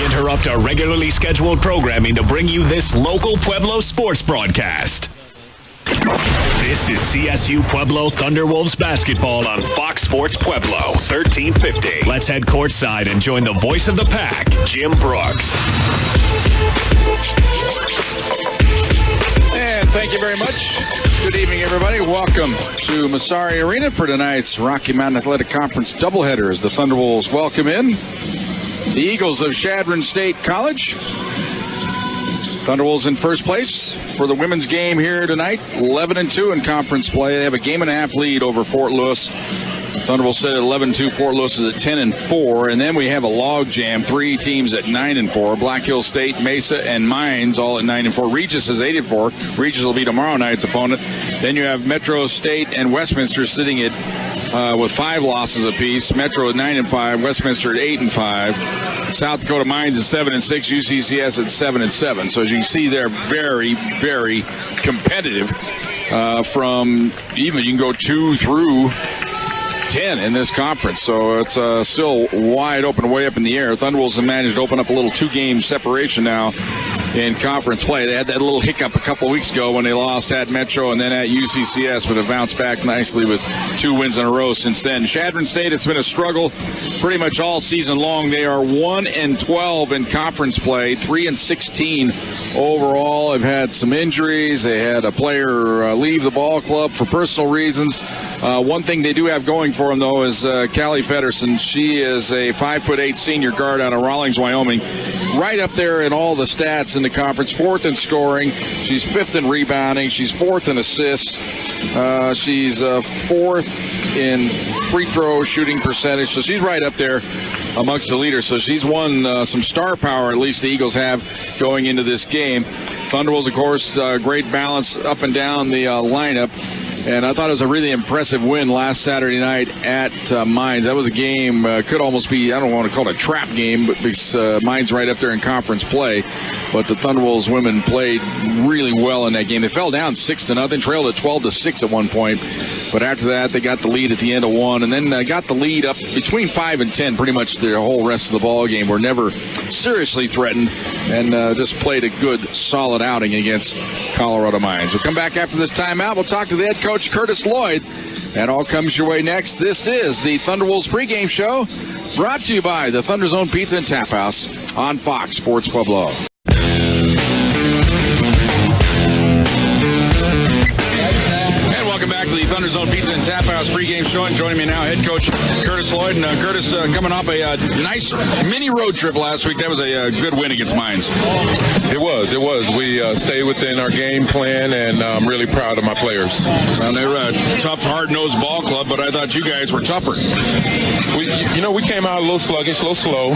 We interrupt our regularly scheduled programming to bring you this local Pueblo sports broadcast. This is Csu-Pueblo Thunderwolves basketball on Fox Sports Pueblo, 1350. Let's head courtside and join the voice of the pack, Jim Brooks. And thank you very much. Good evening, everybody. Welcome to Massari Arena for tonight's Rocky Mountain Athletic Conference doubleheader as the Thunderwolves welcome in the Eagles of Chadron State College. Thunderwolves in first place for the women's game here tonight, 11-2 in conference play. They have a game-and-a-half lead over Fort Lewis. Thunderwolves sit at 11-2. Fort Lewis is at 10-4. And then we have a log jam, three teams at 9-4. Black Hill State, Mesa, and Mines all at 9-4. Regis is 8-4. Regis will be tomorrow night's opponent. Then you have Metro State and Westminster sitting at with 5 losses apiece. Metro at 9-5. Westminster at 8-5. South Dakota Mines at 7-6. UCCS at 7-7. So as you can see, they're very, very competitive. From even you can go 2 through 10 in this conference, so it's still wide open, way up in the air. Thunderwolves have managed to open up a little 2-game separation now in conference play. They had that little hiccup a couple of weeks ago when they lost at Metro and then at UCCS, but have bounced back nicely with 2 wins in a row since then. Chadron State, it's been a struggle pretty much all season long. They are 1-12 in conference play, 3-16 overall. Have had some injuries. They had a player leave the ball club for personal reasons. One thing they do have going for them, though, is Callie Pedersen. She is a 5'8" senior guard out of Rawlings, Wyoming. Right up there in all the stats in the conference. 4th in scoring. She's 5th in rebounding. She's 4th in assists. She's 4th in free throw shooting percentage. So she's right up there amongst the leaders. So she's won some star power, at least the Eagles have, going into this game. Thunderwolves, of course, great balance up and down the lineup. And I thought it was a really impressive win last Saturday night at Mines. That was a game, could almost be, I don't want to call it a trap game, but because Mines right up there in conference play. But the Thunderwolves women played really well in that game. They fell down 6-0, trailed at 12-6 at one point. But after that, they got the lead at the end of 1, and then got the lead up between 5 and 10 pretty much the whole rest of the ball game. Were never seriously threatened, and just played a good, solid outing against Colorado Mines. We'll come back after this timeout. We'll talk to the head coach, Curtis Lloyd. That all comes your way next. This is the Thunderwolves pregame show, brought to you by the Thunder Zone Pizza and Tap House on Fox Sports Pueblo. Thunder Zone Pizza and Tap House pregame show, and joining me now, head coach Curtis Lloyd. And Curtis, coming off a nice mini road trip last week. That was a good win against Mines. It was. We stayed within our game plan, and I'm really proud of my players. Well, they're a tough, hard-nosed ball club, but I thought you guys were tougher. We came out a little sluggish, a little slow,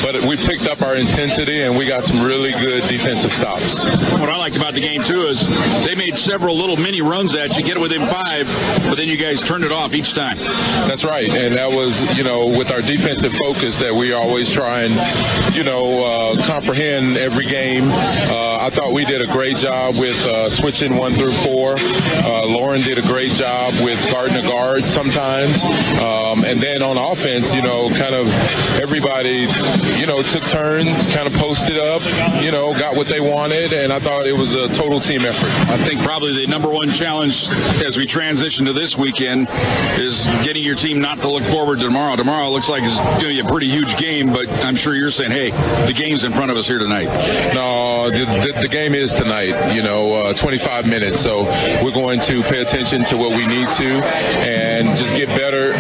but we picked up our intensity, and we got some really good defensive stops. What I liked about the game, too, is they made several little mini runs at you, get it within 5, but then you guys turned it off each time. That's right, and that was, with our defensive focus that we always try and, comprehend every game. I thought we did a great job with switching 1 through 4. Lauren did a great job with guarding a guard sometimes. And then on offense, kind of everybody, took turns, kind of posted up, got what they wanted, and I thought it was a total team effort. I think probably the number one challenge as we transition to this weekend is getting your team not to look forward to tomorrow. Tomorrow looks like it's going to be a pretty huge game, but I'm sure you're saying, hey, the game's in front of us here tonight. No, the game is tonight, 25 minutes, so we're going to pay attention to what we need to and just get better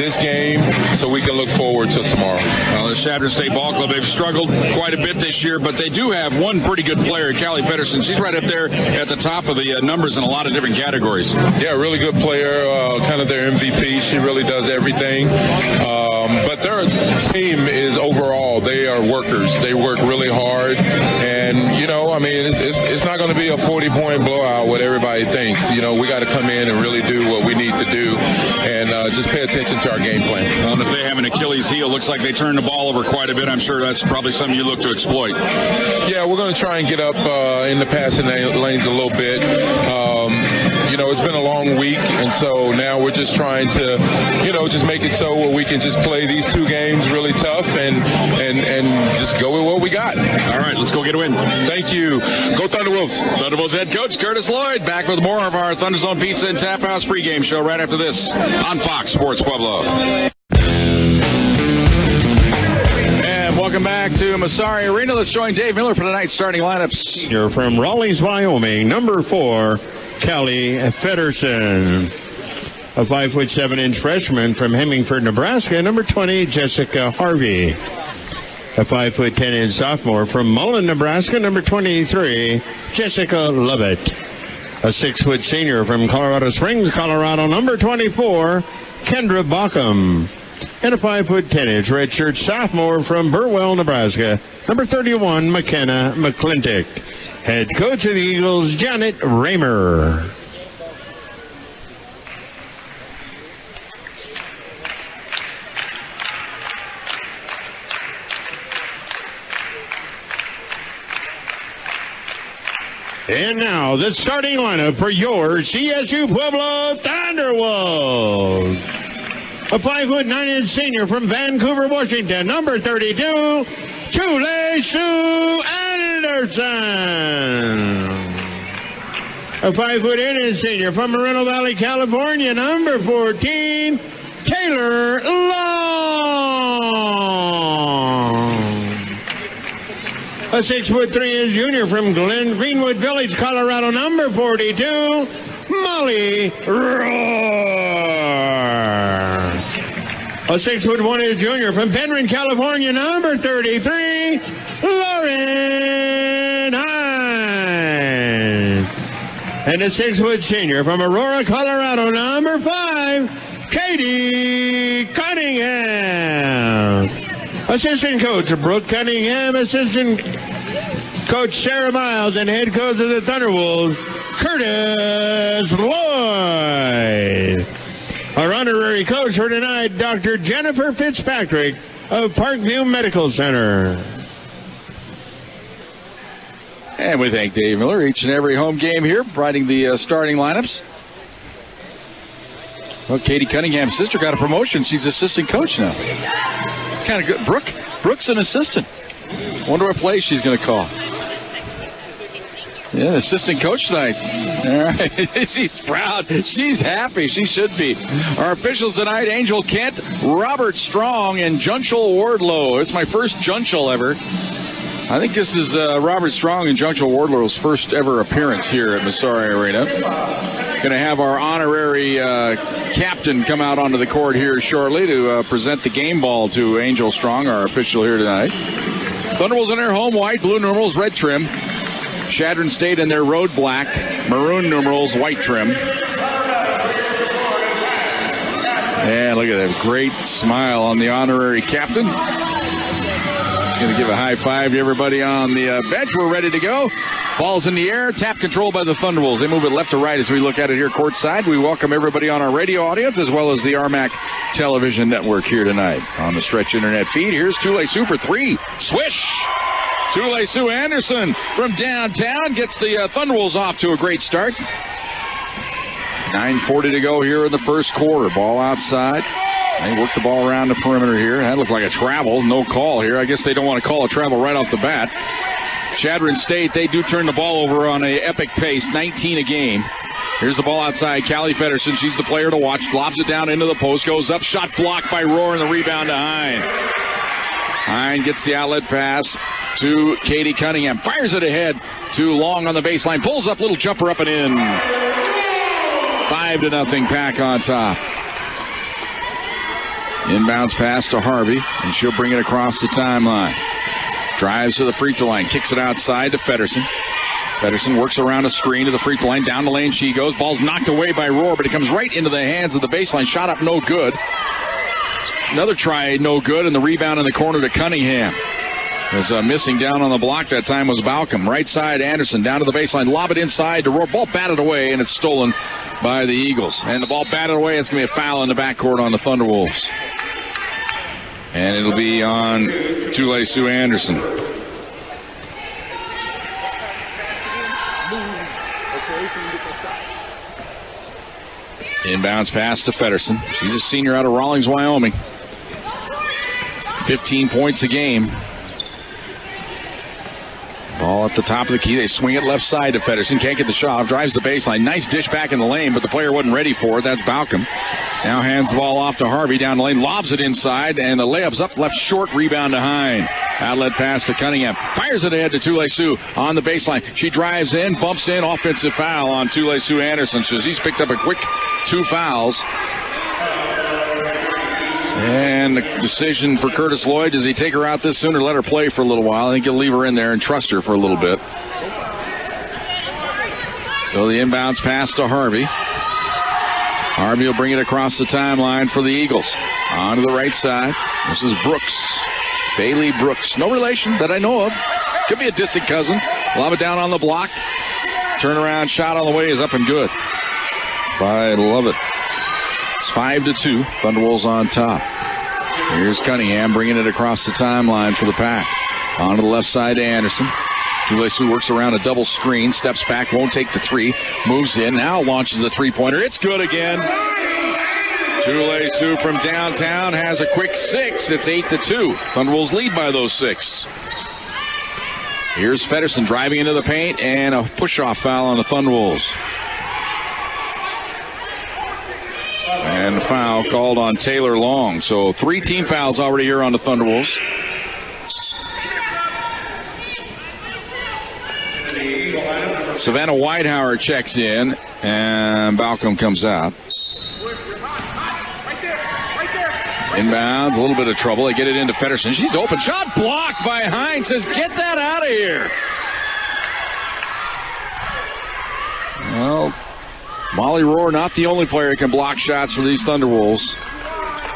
this game so we can look forward to tomorrow. Well, the Chadron State Ball Club, they've struggled quite a bit this year, but they do have one pretty good player, Callie Pedersen. She's right up there at the top of the numbers in a lot of different categories. Yeah, really good player, kind of their MVP. She really does everything. But their team is overall, they are workers. They work really hard. And, it's not going to be a 40-point blowout what everybody thinks. We got to come in and really do what we need to do and just pay attention to our game plan. Well, if they have an Achilles heel, looks like they turn the ball over quite a bit. I'm sure that's probably something you look to exploit. Yeah, we're going to try and get up in the passing lanes a little bit. it's been a long week, and so now we're just trying to, just make it so where we can just play these 2 games really tough and just go with what we got. All right, let's go get a win. Thank you. Go Thunderwolves. Thunderwolves head coach Curtis Lloyd back with more of our Thunderzone Pizza and Tap House pregame show right after this on Fox Sports Pueblo. Welcome back to Massari Arena. Let's join Dave Miller for tonight's starting lineups. You're from Rawlins, Wyoming. Number 4, Callie Feddersen. A 5'7" freshman from Hemingford, Nebraska. Number 20, Jessica Harvey. A 5'10" sophomore from Mullen, Nebraska. Number 23, Jessica Lovett. A 6' senior from Colorado Springs, Colorado. Number 24, Kendra Bockham. And a 5'10" redshirt sophomore from Burwell, Nebraska. Number 31, McKenna McClintock. Head coach of the Eagles, Janet Raymer. And now, the starting lineup for your Csu-Pueblo Thunderwolves. A 5'9" senior from Vancouver, Washington, number 32, Chule Anderson. A 5'8" senior from Moreno Valley, California, number 14, Taylor Long. A 6'3" junior from Greenwood Village, Colorado, number 42, Molly Roar. A 6'1" junior from Penryn, California, number 33, Lauren Hines. And a 6' senior from Aurora, Colorado, number 5, Katie Cunningham. Assistant coach Brooke Cunningham, assistant coach Sarah Miles, and head coach of the Thunderwolves, Curtis Lloyd. Our honorary coach for tonight, Dr. Jennifer Fitzpatrick of Parkview Medical Center. And we thank Dave Miller each and every home game here, providing the starting lineups. Well, Katie Cunningham's sister got a promotion. She's assistant coach now. It's kind of good. Brooke's an assistant. Wonder what play she's going to call. Yeah, assistant coach tonight. All right. She's proud. She's happy. She should be. Our officials tonight, Angel Kent, Robert Strong, and Junchel Wardlow. It's my first Junchel ever. I think this is Robert Strong and Junchel Wardlow's first ever appearance here at Massari Arena. Going to have our honorary captain come out onto the court here shortly to present the game ball to Angel Strong, our official here tonight. Thunderwolves in their home white, blue numerals, red trim. Chadron State in their road black, maroon numerals, white trim. And look at that great smile on the honorary captain. He's going to give a high five to everybody on the bench. We're ready to go. Ball's in the air, tap controlled by the Thunderwolves. They move it left to right as we look at it here courtside. We welcome everybody on our radio audience as well as the RMAC television network here tonight. On the Stretch Internet feed, here's Tule Sioux for 3. Swish! Tule Sioux Anderson from downtown gets the Thunderwolves off to a great start. 9:40 to go here in the first quarter. Ball outside. They work the ball around the perimeter here. That looked like a travel. No call here. I guess they don't want to call a travel right off the bat. Chadron State, they do turn the ball over on an epic pace, 19 a game. Here's the ball outside. Callie Feddersen, she's the player to watch. Lobs it down into the post. Goes up. Shot blocked by Roar, and the rebound to Hine. Hine gets the outlet pass to Katie Cunningham. Fires it ahead to Long on the baseline. Pulls up, little jumper up and in. 5-0 Pack on top. Inbounds pass to Harvey, and she'll bring it across the timeline. Drives to the free throw line, kicks it outside to Feddersen. Feddersen works around a screen to the free throw line. Down the lane she goes. Ball's knocked away by Roar, but it comes right into the hands of the baseline. Shot up, no good. Another try, no good, and the rebound in the corner to Cunningham. As missing down on the block that time was Balcom. Right side, Anderson down to the baseline. Lob it inside to Roar. Ball batted away, and it's stolen by the Eagles. And the ball batted away. It's going to be a foul in the backcourt on the Thunderwolves. And it'll be on Tule Sioux Anderson. Inbounds pass to Feddersen. She's a senior out of Rawlings, Wyoming. 15 points a game. Ball at the top of the key. They swing it left side to Feddersen. Can't get the shot. Drives the baseline. Nice dish back in the lane, but the player wasn't ready for it. That's Balcom. Now hands the ball off to Harvey down the lane. Lobs it inside, and the layup's up left short. Rebound to Hine. Outlet pass to Cunningham. Fires it ahead to Tule-Sue on the baseline. She drives in, bumps in. Offensive foul on Tule-Sue Anderson. So he's picked up a quick 2 fouls. And the decision for Curtis Lloyd, does he take her out this soon or let her play for a little while? I think he'll leave her in there and trust her for a little bit. So the inbounds pass to Harvey. Harvey will bring it across the timeline for the Eagles. On to the right side. This is Brooks. Bailey Brooks. No relation that I know of. Could be a distant cousin. Lob it down on the block. Turnaround shot on the way is up and good. I love it. It's 5-2. Thunderwolves on top. Here's Cunningham bringing it across the timeline for the Pack. On to the left side to Anderson. Tule-Sue works around a double screen. Steps back, won't take the 3. Moves in, now launches the 3-pointer. It's good again. Tule-Sue from downtown has a quick 6. It's 8-2. Thunderwolves lead by those 6. Here's Feddersen driving into the paint, and a push-off foul on the Thunderwolves. And the foul called on Taylor Long. So 3 team fouls already here on the Thunderwolves. Savannah Whitehauer checks in, and Balcom comes out. Inbounds, a little bit of trouble. They get it into Feddersen. She's open. Shot blocked by Hines. Says, get that out of here. Well, Molly Rohr, not the only player who can block shots for these Thunderwolves.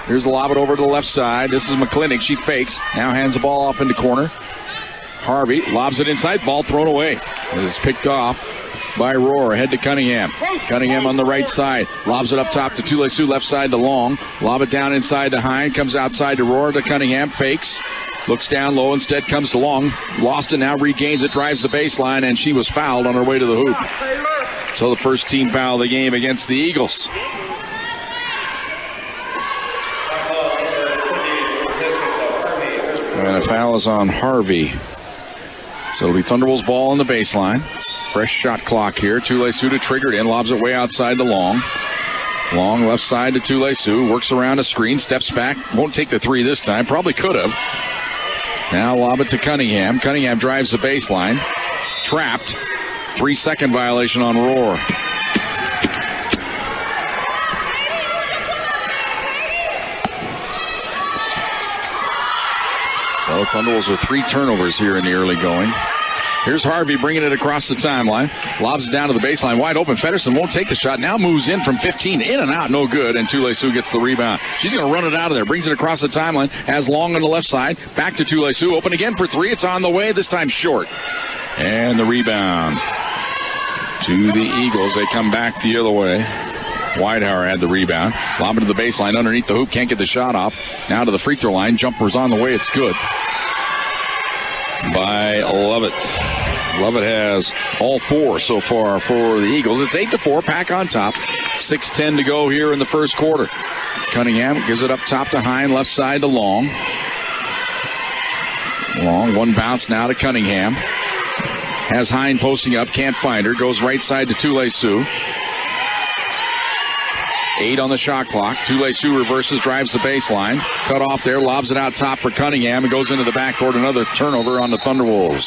Here's the lob it over to the left side. This is McClintock. She fakes. Now hands the ball off into corner. Harvey lobs it inside. Ball thrown away. It's picked off by Rohr. Ahead to Cunningham. Cunningham on the right side. Lobs it up top to Tule-Sue. Left side to Long. Lob it down inside to Hine. Comes outside to Rohr to Cunningham. Fakes. Looks down low. Instead comes to Long. Lost it now. Regains it. Drives the baseline. And she was fouled on her way to the hoop. So the first team foul of the game against the Eagles. And a foul is on Harvey. So it'll be Thunderwolves ball on the baseline. Fresh shot clock here. Tule-Sue to trigger it in. Lobs it way outside to Long. Long left side to Tule-Sue. Works around a screen. Steps back. Won't take the 3 this time. Probably could have. Now lob it to Cunningham. Cunningham drives the baseline. Trapped. 3-second violation on Rohr. So Thunderwolves with 3 turnovers here in the early going. Here's Harvey bringing it across the timeline. Lobs it down to the baseline. Wide open. Feddersen won't take the shot. Now moves in from 15. In and out. No good. And Tule-Sue gets the rebound. She's going to run it out of there. Brings it across the timeline. Has Long on the left side. Back to Tule-Sue. Open again for 3. It's on the way. This time short. And the rebound to the Eagles. They come back the other way. Whitehauer had the rebound. Lob it to the baseline underneath the hoop. Can't get the shot off. Now to the free throw line. Jumper's on the way. It's good. By Lovett. Lovett has all 4 so far for the Eagles. It's 8-4. Pack on top. 6:10 to go here in the first quarter. Cunningham gives it up top to Hine. Left side to Long. Long. One bounce now to Cunningham. Has Hine posting up. Can't find her. Goes right side to Tule-Sue. 8 on the shot clock. Tule-Sue reverses, drives the baseline. Cut off there, lobs it out top for Cunningham and goes into the backcourt. Another turnover on the Thunderwolves.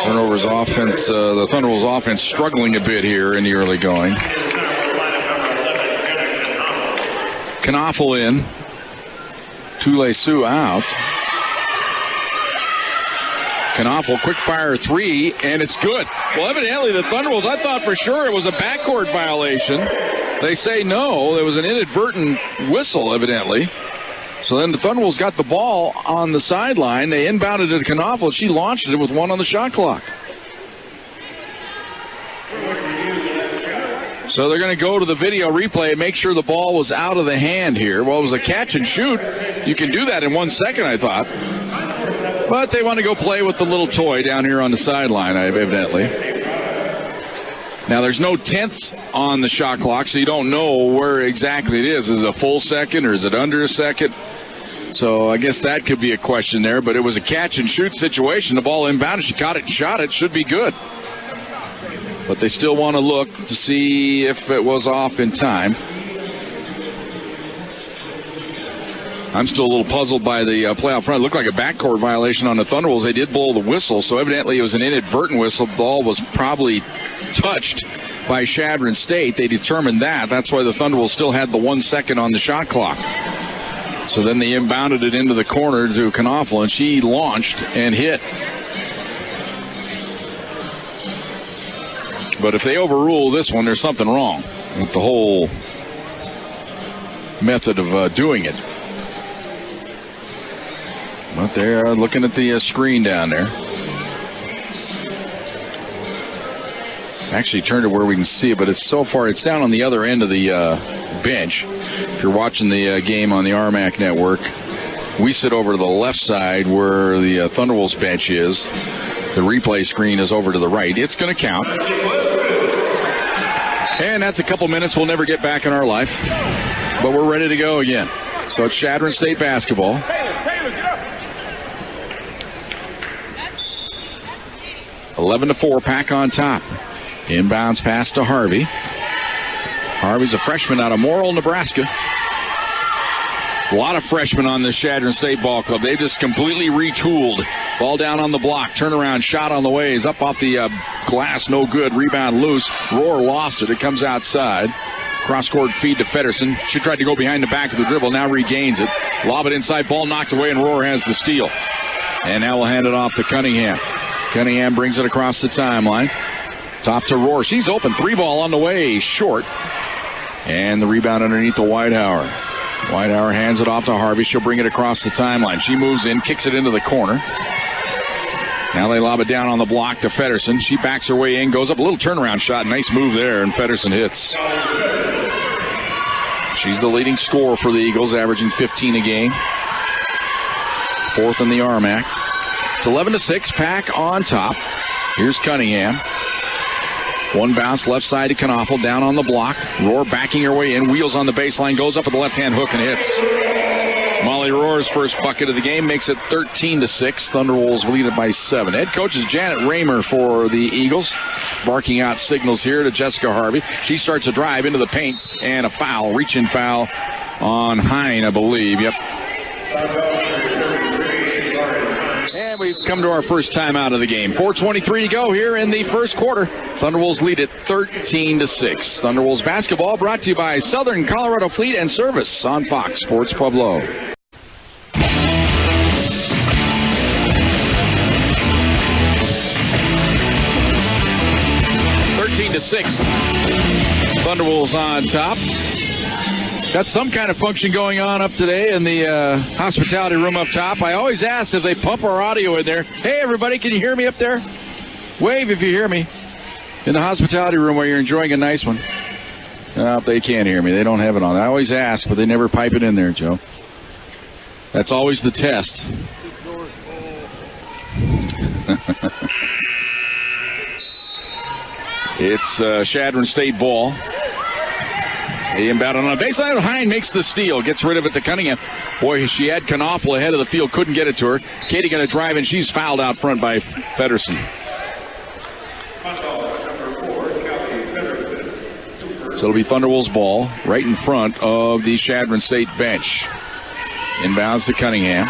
Turnovers offense, the Thunderwolves offense struggling a bit here in the early going. Knaufel in. Tule-Sue out. Knaufel, quick fire 3, and it's good. Well, evidently the Thunderwolves, I thought for sure it was a backcourt violation. They say no, there was an inadvertent whistle, evidently. So then the Thunderwolves got the ball on the sideline. They inbounded it to Knaufel. She launched it with 1 on the shot clock. So they're going to go to the video replay and make sure the ball was out of the hand here. Well, it was a catch and shoot. You can do that in 1 second, I thought. But they want to go play with the little toy down here on the sideline, evidently. Now, there's no tenths on the shot clock, so you don't know where exactly it is. Is it a full second or is it under a second? So I guess that could be a question there. But it was a catch-and-shoot situation. The ball inbounded. She caught it and shot it. Should be good. But they still want to look to see if it was off in time. I'm still a little puzzled by the play out front. It looked like a backcourt violation on the Thunderwolves. They did blow the whistle, so evidently it was an inadvertent whistle. The ball was probably touched by Chadron State. They determined that. That's why the Thunderwolves still had the 1 second on the shot clock. So then they inbounded it into the corner to Knaufel, and she launched and hit. But if they overrule this one, there's something wrong with the whole method of doing it. But they're looking at the screen down there. Actually turned it where we can see it, but it's so far, it's down on the other end of the bench. If you're watching the game on the RMAC network, we sit over to the left side where the Thunderwolves bench is. The replay screen is over to the right. It's going to count. And that's a couple minutes we'll never get back in our life. But we're ready to go again. So it's Chadron State basketball. 11-4, Pack on top. Inbounds pass to Harvey. Harvey's a freshman out of Morrill, Nebraska. A lot of freshmen on this Chadron State ball club. They just completely retooled. Ball down on the block. Turnaround shot on the way is up off the glass. No good. Rebound loose. Rohr lost it. It comes outside. Cross-court feed to Feddersen. She tried to go behind the back of the dribble. Now regains it. Lob it inside. Ball knocked away, and Rohr has the steal. And now we'll hand it off to Cunningham. Cunningham brings it across the timeline. Top to Rohr. She's open. 3-ball on the way. Short. And the rebound underneath to Whitehauer. Whitehauer hands it off to Harvey. She'll bring it across the timeline. She moves in, kicks it into the corner. Now they lob it down on the block to Feddersen. She backs her way in, goes up a little turnaround shot. Nice move there, and Feddersen hits. She's the leading scorer for the Eagles, averaging 15 a game. Fourth in the RMAC. It's 11-6, Pack on top. Here's Cunningham. One bounce left side to Knaufel, down on the block. Rohr backing her way in, wheels on the baseline, goes up with the left-hand hook and hits. Molly Rohr's first bucket of the game makes it 13-6. Thunderwolves lead it by 7. Head coach is Janet Raymer for the Eagles, barking out signals here to Jessica Harvey. She starts a drive into the paint, and a foul, reach-in foul on Hine, I believe. Yep. And we've come to our first time out of the game. 4:23 to go here in the first quarter. Thunderwolves lead it 13-6. Thunderwolves basketball brought to you by Southern Colorado Fleet and Service on Fox Sports Pueblo. 13-6. Thunderwolves on top. Got some kind of function going on up today in the hospitality room up top. I always ask if they pump our audio in there. Hey, everybody, can you hear me up there? Wave if you hear me. In the hospitality room where you're enjoying a nice one. They can't hear me. They don't have it on. I always ask, but they never pipe it in there, Joe. That's always the test. It's Chadron State ball. He inbounded on a baseline. Hine makes the steal. Gets rid of it to Cunningham. Boy, she had Knaufel ahead of the field. Couldn't get it to her. Katie going to drive, and she's fouled out front by Feddersen. So it'll be Thunderwolves ball right in front of the Chadron State bench. Inbounds to Cunningham.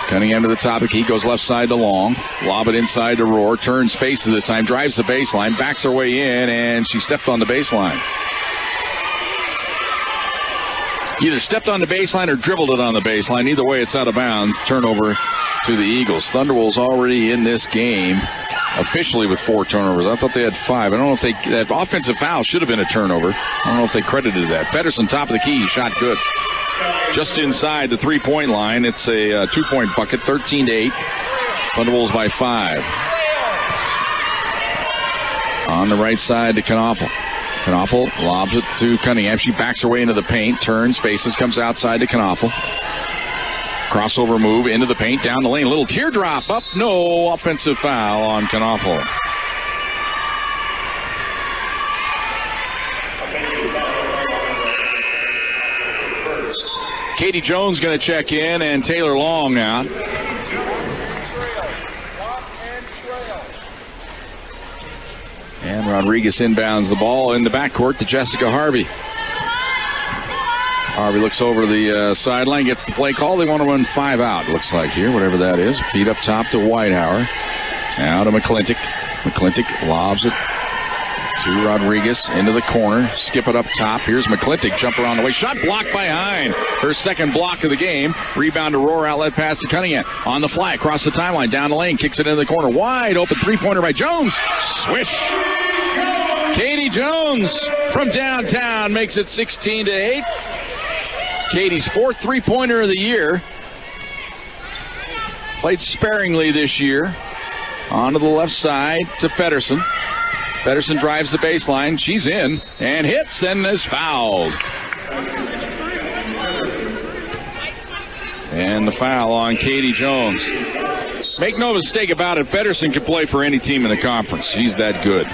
Cunningham to the top. He goes left side to Long. Lob it inside to Rohr. Turns faces this time. Drives the baseline. Backs her way in, and she stepped on the baseline. Either stepped on the baseline or dribbled it on the baseline. Either way, it's out of bounds. Turnover to the Eagles. Thunderwolves already in this game officially with 4 turnovers. I thought they had 5. I don't know if that offensive foul should have been a turnover. I don't know if they credited that. Feddersen, top of the key, shot good. Just inside the 3-point line. It's a 2-point bucket, 13-8. Thunderwolves by 5. On the right side to Knaufel. Knaufel lobs it to Cunningham. She backs her way into the paint, turns, faces, comes outside to Knaufel. Crossover move into the paint, down the lane. Little teardrop up. No offensive foul on Knaufel. Katie Jones going to check in, and Taylor Long out. And Rodriguez inbounds the ball in the backcourt to Jessica Harvey. Harvey looks over the sideline, gets the play call. They want to run 5 out, looks like here, whatever that is. Feed up top to Whitehour. Now to McClintock. McClintock lobs it to Rodriguez into the corner. Skip it up top. Here's McClintock. Jumper on the way. Shot blocked by Hine. Her second block of the game. Rebound to Roar. Outlet pass to Cunningham. On the fly. Across the timeline. Down the lane. Kicks it into the corner. Wide open three-pointer by Jones. Swish. Katie Jones from downtown makes it 16-8. Katie's 4th three-pointer of the year. Played sparingly this year. Onto the left side to Feddersen. Feddersen drives the baseline. She's in and hits and is fouled. And the foul on Katie Jones. Make no mistake about it, Feddersen can play for any team in the conference. She's that good.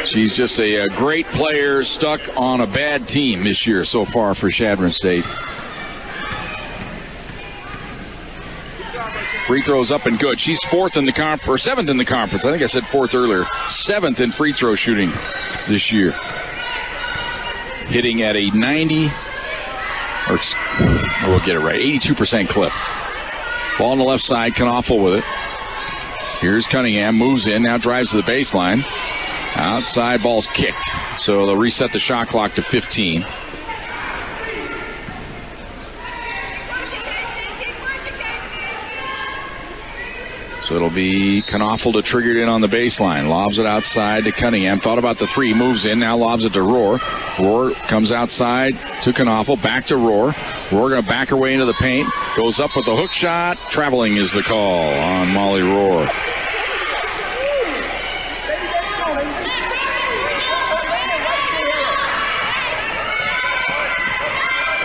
She's just a great player stuck on a bad team this year so far for Chadron State. Free throws up and good. She's 4th in the conference, or 7th in the conference. I think I said 4th earlier. 7th in free throw shooting this year. Hitting at a 82% clip. Ball on the left side, Knaufel with it. Here's Cunningham, moves in, now drives to the baseline. Outside, ball's kicked. So they'll reset the shot clock to 15. So it'll be Knaufel to trigger it in on the baseline. Lobs it outside to Cunningham. Thought about the three. Moves in. Now lobs it to Roar. Roar comes outside to Knaufel. Back to Roar. Roar going to back her way into the paint. Goes up with the hook shot. Traveling is the call on Molly Roar.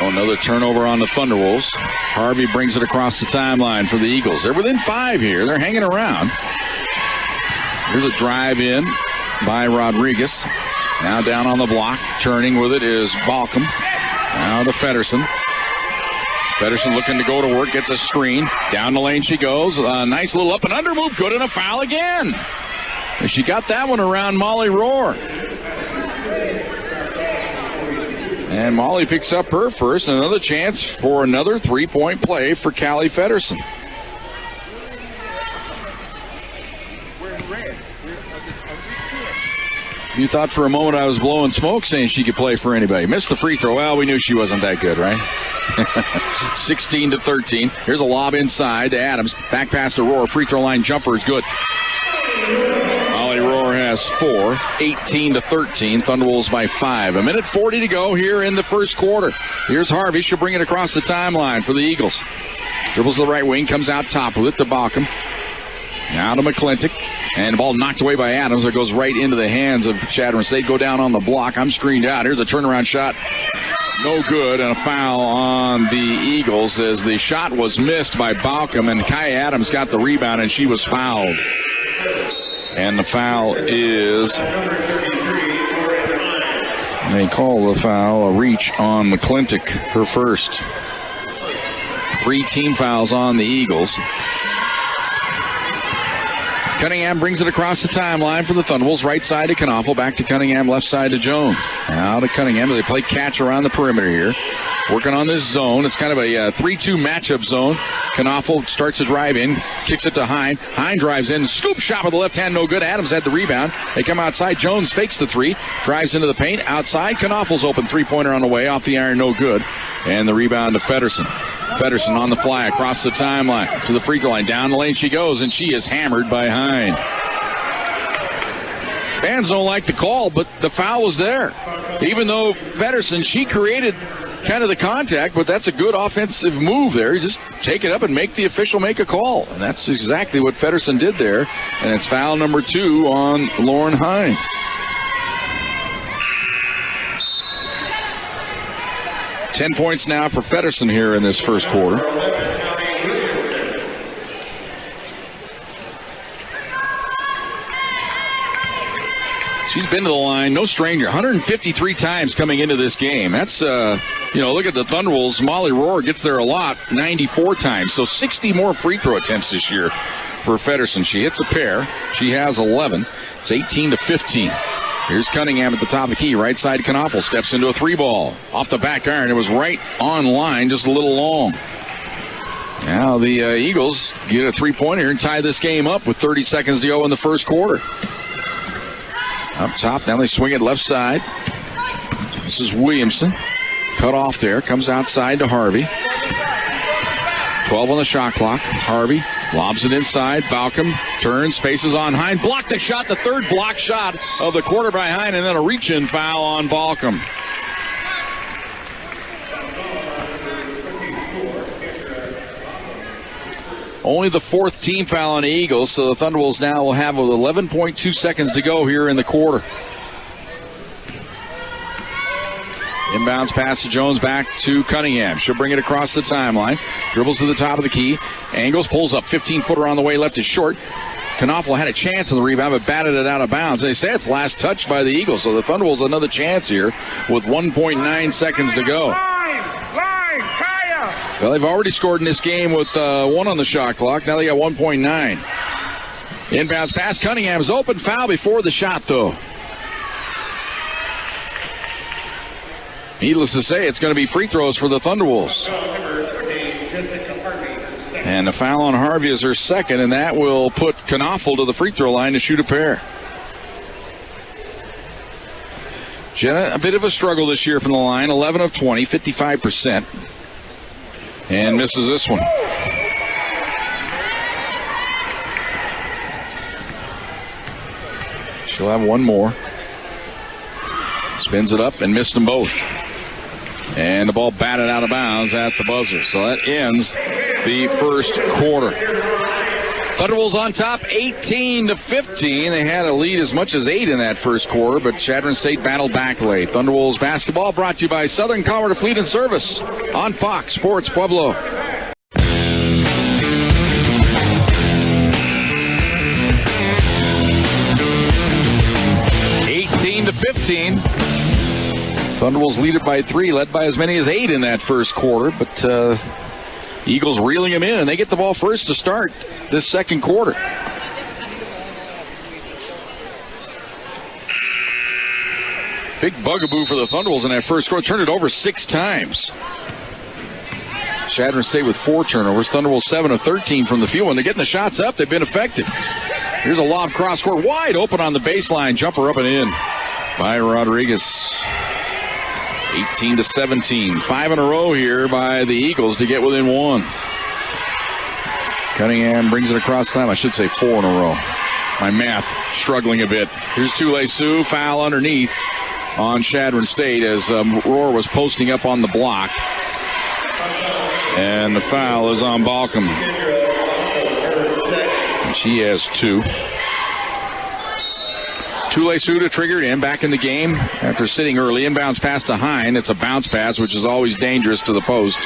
Another turnover on the Thunderwolves. Harvey brings it across the timeline for the Eagles. They're within 5 here. They're hanging around. Here's a drive in by Rodriguez. Now down on the block. Turning with it is Balcom. Now to Feddersen. Feddersen looking to go to work. Gets a screen. Down the lane she goes. A nice little up and under move. Good, and a foul again. And she got that one around Molly Roar. And Molly picks up her first, and another chance for another three-point play for Callie Feddersen. You thought for a moment I was blowing smoke saying she could play for anybody. Missed the free throw. Well, we knew she wasn't that good, right? 16-13. Here's a lob inside to Adams. Back pass to Roar. Free throw line jumper is good. Molly Roar has 4, 18-13. Thunderwolves by 5. 1:40 to go here in the first quarter. Here's Harvey. She'll bring it across the timeline for the Eagles. Dribbles the right wing, comes out top with it to Balcom. Now to McClintock. And the ball knocked away by Adams. It goes right into the hands of Chadron State. Go down on the block. I'm screened out. Here's a turnaround shot. No good, and a foul on the Eagles as the shot was missed by Balcom, and Kai Adams got the rebound, and she was fouled. And the foul is, they call the foul a reach on McClintock, her first. 3 team fouls on the Eagles. Cunningham brings it across the timeline for the Thunderwolves. Right side to Knaufel. Back to Cunningham. Left side to Jones. Now to Cunningham. They play catch around the perimeter here. Working on this zone. It's kind of a 3-2 matchup zone. Knaufel starts to drive in. Kicks it to Hine. Hine drives in. Scoop shot with the left hand. No good. Adams had the rebound. They come outside. Jones fakes the 3. Drives into the paint. Outside. Knaufel's open. 3-pointer on the way. Off the iron. No good. And the rebound to Feddersen. Feddersen on the fly across the timeline to the free throw line. Down the lane she goes, and she is hammered by Hine. Fans don't like the call, but the foul was there. Even though Feddersen, she created kind of the contact, but that's a good offensive move there. You just take it up and make the official make a call. And that's exactly what Feddersen did there. And it's foul number 2 on Lauren Hine. 10 points now for Feddersen here in this first quarter. She's been to the line, no stranger, 153 times coming into this game. That's, look at the Thunderwolves. Molly Rohr gets there a lot, 94 times. So 60 more free throw attempts this year for Feddersen. She hits a pair. She has 11. It's 18-15. Here's Cunningham at the top of the key. Right side, Knopfel steps into a 3-ball. Off the back iron. It was right on line, just a little long. Now the Eagles get a 3-pointer here and tie this game up with 30 seconds to go in the first quarter. Up top, now they swing it left side. This is Williamson. Cut off there. Comes outside to Harvey. 12 on the shot clock. Harvey lobs it inside. Balcom turns, faces on Hine. Blocked the shot. The third block shot of the quarter by Hine, and then a reach-in foul on Balcom. Only the fourth team foul on the Eagles, so the Thunderwolves now will have 11.2 seconds to go here in the quarter. Inbounds pass to Jones, back to Cunningham. She'll bring it across the timeline. Dribbles to the top of the key. Angles, pulls up. 15-footer on the way, left is short. Knopfel had a chance on the rebound, but batted it out of bounds. They say it's last touch by the Eagles, so the Thunderwolves another chance here with 1.9 seconds to go. Well, they've already scored in this game with 1 on the shot clock. Now they got 1.9. Inbounds pass. Cunningham's open. Foul before the shot, though. Needless to say, it's going to be free throws for the Thunderwolves. And the foul on Harvey is her second, and that will put Knopfel to the free throw line to shoot a pair. Jenna, a bit of a struggle this year from the line. 11 of 20, 55%. And misses this one. She'll have one more. Spins it up and missed them both. And the ball batted out of bounds at the buzzer. So that ends the first quarter. Thunderwolves on top, 18-15. They had a lead as much as 8 in that first quarter, but Chadron State battled back late. Thunderwolves basketball brought to you by Southern Colorado Fleet and Service on Fox Sports Pueblo. 18-15. Thunderwolves lead it by 3, led by as many as 8 in that first quarter, but Eagles reeling them in, and they get the ball first to start this second quarter. Big bugaboo for the Thunderwolves in that first quarter. Turned it over 6 times. Chadron State with 4 turnovers. Thunderwolves 7 of 13 from the field. When they're getting the shots up, they've been effective. Here's a lob cross court, wide open on the baseline. Jumper up and in by Rodriguez. 18-17. 5 in a row here by the Eagles to get within 1. Cunningham brings it across time. I should say 4 in a row. My math struggling a bit. Here's Tule-Su. Foul underneath on Chadron State as Rohr was posting up on the block. And the foul is on Balcom. And she has 2. Tule-Su to trigger it in, back in the game after sitting early. Inbounds pass to Hine. It's a bounce pass, which is always dangerous to the post.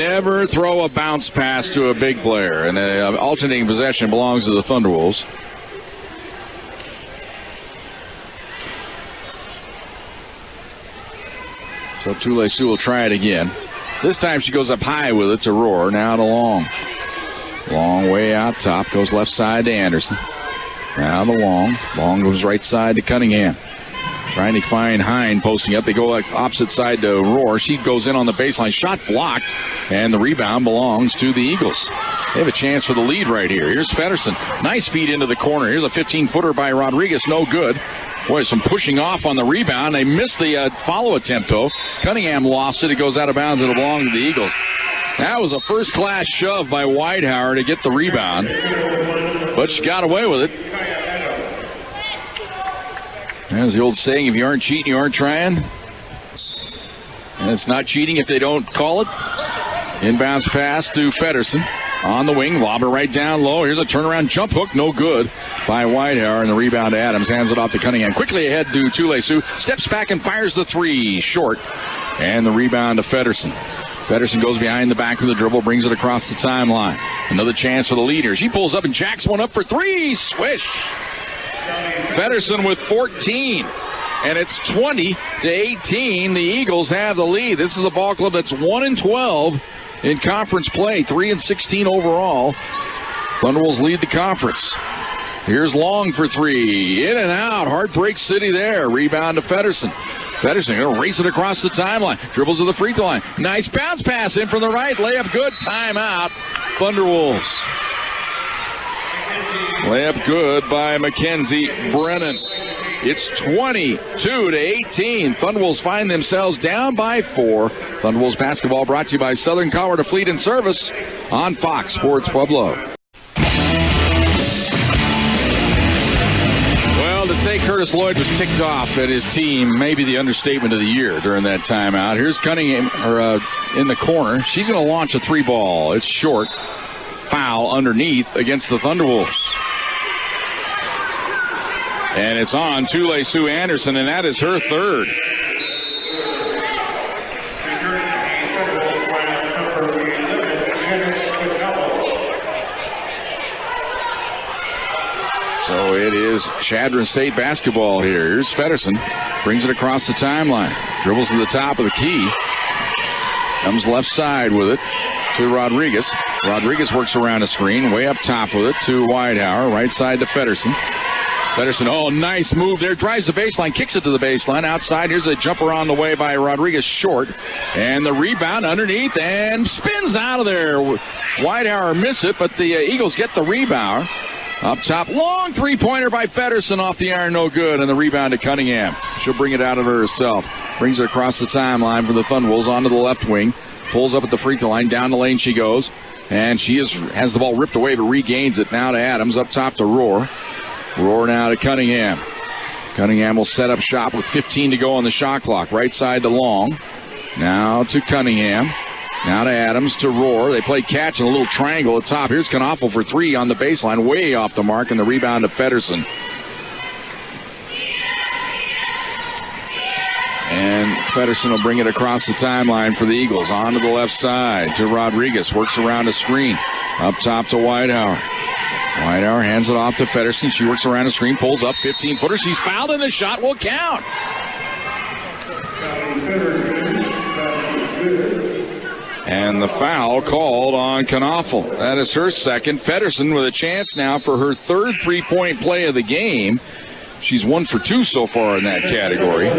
Never throw a bounce pass to a big player. And alternating possession belongs to the Thunderwolves. So Tule-Su will try it again. This time she goes up high with it to Rohr. Now to Long. Long way out top. Goes left side to Anderson. Now the Long. Long goes right side to Cunningham. Trying to find Hine posting up. They go like opposite side to Rohr. She goes in on the baseline. Shot blocked. And the rebound belongs to the Eagles. They have a chance for the lead right here. Here's Feddersen. Nice feed into the corner. Here's a 15-footer by Rodriguez. No good. Boy, some pushing off on the rebound. They missed the follow attempt, though. Cunningham lost it. It goes out of bounds. It'll belong to the Eagles. That was a first-class shove by Whitehauer to get the rebound. But she got away with it. There's the old saying, if you aren't cheating, you aren't trying. And it's not cheating if they don't call it. Inbounds pass to Feddersen. on the wing. Lob it right down low. Here's a turnaround jump hook. No good by Whitehour. And the rebound to Adams. Hands it off to Cunningham. Quickly ahead to Tule-Su. Steps back and fires the three. Short. And the rebound to Feddersen. Feddersen goes behind the back of the dribble. Brings it across the timeline. Another chance for the leader. She pulls up and jacks one up for three. Swish. Feddersen with 14. And it's 20-18. The Eagles have the lead. This is the ball club that's 1-12 in conference play. 3-16 overall. Thunderwolves lead the conference. Here's Long for three. In and out. Heartbreak City there. Rebound to Feddersen. Feddersen going to race it across the timeline. Dribbles to the free throw line. Nice bounce pass in from the right. Layup good. Timeout. Thunderwolves. Layup good by Mackenzie Brennan. It's 22-18. Thunderwolves find themselves down by 4. Thunderwolves basketball brought to you by Southern Colorado Fleet and Service on Fox Sports Pueblo. Well, to say Curtis Lloyd was ticked off at his team, maybe the understatement of the year during that timeout. Here's Cunningham in the corner. She's going to launch a three ball. It's short. Foul underneath against the Thunderwolves. And it's on Tule-Su Anderson, and that is her third. So it is Chadron State basketball here. Here's Feddersen. Brings it across the timeline. Dribbles to the top of the key. Comes left side with it to Rodriguez. Rodriguez works around a screen. Way up top with it to Whitehour. Right side to Feddersen. Feddersen, oh, nice move there. Drives the baseline, kicks it to the baseline. Outside, here's a jumper on the way by Rodriguez, short. And the rebound underneath and spins out of there. Whitehour miss it, but the Eagles get the rebound. Up top, long three-pointer by Feddersen off the iron, no good. And the rebound to Cunningham. She'll bring it out of her herself. Brings it across the timeline for the Thunderwolves onto the left wing. Pulls up at the free throw line. Down the lane she goes. And she has the ball ripped away but regains it now to Adams. Up top to Rohr. Rohr now to Cunningham. Cunningham will set up shop with 15 to go on the shot clock. Right side to Long. Now to Cunningham. Now to Adams to Rohr. They play catch in a little triangle at top. Here's Knaufel for three on the baseline. Way off the mark, and the rebound to Feddersen. And Feddersen will bring it across the timeline for the Eagles. On to the left side to Rodriguez. Works around a screen. Up top to Whitehour. Whitehour hands it off to Feddersen. She works around a screen, pulls up, 15-footer. She's fouled, and the shot will count. And the foul called on Knaufel. That is her second. Feddersen with a chance now for her third three-point play of the game. She's 1 for 2 so far in that category.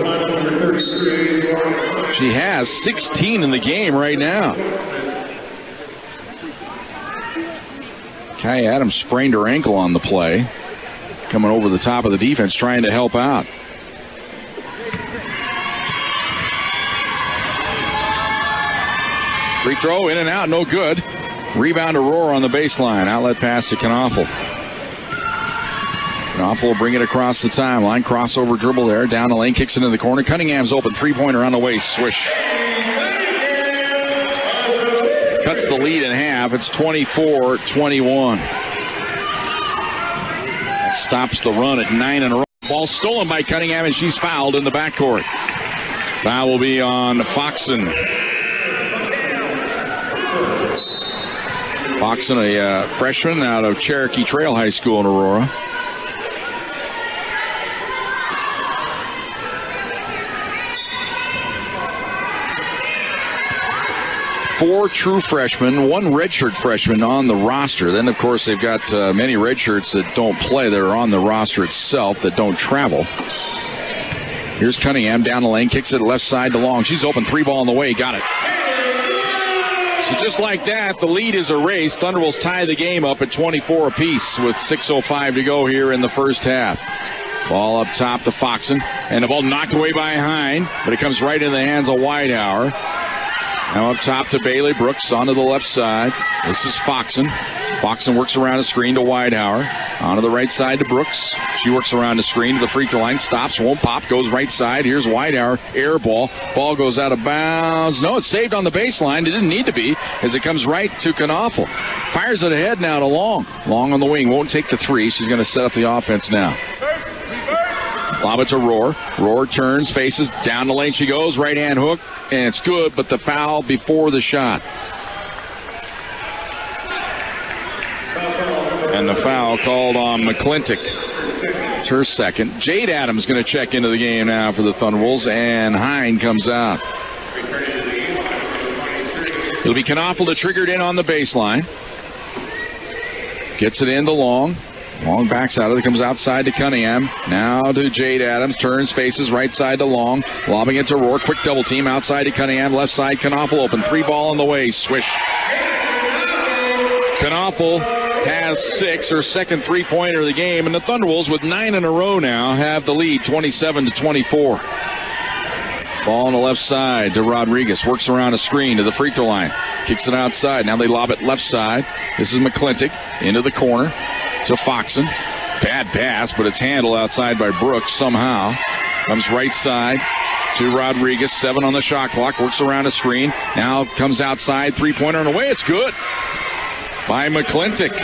She has 16 in the game right now. Kai Adams sprained her ankle on the play. Coming over the top of the defense, trying to help out. Free throw, in and out, no good. Rebound to Rohr on the baseline. Outlet pass to Knaufel. Knaufel will bring it across the timeline. Crossover dribble there. Down the lane, kicks it into the corner. Cunningham's open. Three-pointer on the way. Swish. Cuts the lead in half. It's 24-21. That stops the run at 9 in a row. Ball stolen by Cunningham, and she's fouled in the backcourt. Foul will be on Foxen. Foxen, a freshman out of Cherokee Trail High School in Aurora. Four true freshmen, one redshirt freshman on the roster. Then, of course, they've got many redshirts that don't play that are on the roster itself that don't travel. Here's Cunningham down the lane, kicks it left side to Long. She's open, three ball on the way, got it. So just like that, the lead is erased. Thunderwolves tie the game up at 24 apiece with 6:05 to go here in the first half. Ball up top to Foxen, and the ball knocked away by Hine, but it comes right in the hands of Whitehour. Now up top to Bailey Brooks onto the left side. This is Foxen. Foxen works around a screen to Weidhauer. Onto the right side to Brooks. She works around the screen to the free throw line. Stops, won't pop, goes right side. Here's Weidhauer. Air ball. Ball goes out of bounds. No, it's saved on the baseline. It didn't need to be as it comes right to Knaufel. Fires it ahead now to Long. Long on the wing. Won't take the three. She's going to set up the offense now. Lob it to Rohr. Rohr turns, faces, down the lane she goes. Right hand hook, and it's good, but the foul before the shot. And the foul called on McClintock. It's her second. Jade Adams going to check into the game now for the Thunderwolves, and Hine comes out. It'll be Knaufel that triggered in on the baseline. Gets it into Long. Long backs out of it, comes outside to Cunningham. Now to Jade Adams, turns, faces, right side to Long. Lobbing it to Rohr, quick double team, outside to Cunningham, left side, Knaufel open. 3 ball on the way, swish. Knaufel has 6, her second 3-pointer of the game, and the Thunderwolves with 9 in a row now have the lead, 27-24. Ball on the left side to Rodriguez, works around a screen to the free throw line, kicks it outside. Now they lob it left side. This is McClintock into the corner to Foxen. Bad pass, but it's handled outside by Brooks somehow. Comes right side to Rodriguez. 7 on the shot clock. Works around a screen. Now comes outside. 3-pointer on the way. It's good by McClintock.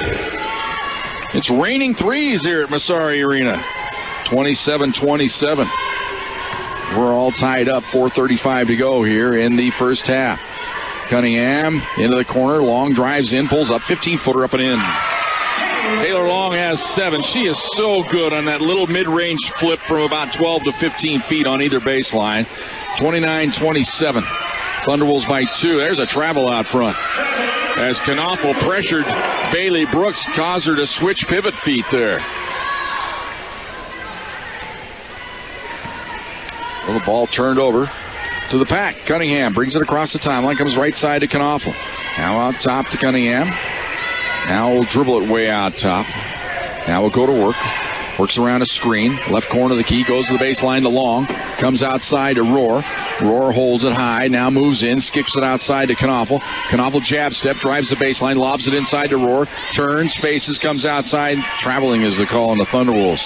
It's raining threes here at Massari Arena. 27-27. We're all tied up. 4:35 to go here in the first half. Cunningham into the corner. Long drives in. Pulls up. 15-footer up and in. Taylor Long has 7. She is so good on that little mid-range flip from about 12 to 15 feet on either baseline. 29-27. Thunderwolves by 2. There's a travel out front. As Knaufel pressured Bailey Brooks, caused her to switch pivot feet there. Well, the ball turned over to the pack. Cunningham brings it across the timeline, comes right side to Knaufel. Now out top to Cunningham. Now we'll dribble it way out top. Now we'll go to work. Works around a screen. Left corner of the key. Goes to the baseline to Long. Comes outside to Rohr. Rohr holds it high. Now moves in. Skips it outside to Knaufel. Knaufel jab step. Drives the baseline. Lobs it inside to Rohr. Turns. Faces. Comes outside. Traveling is the call on the Thunderwolves.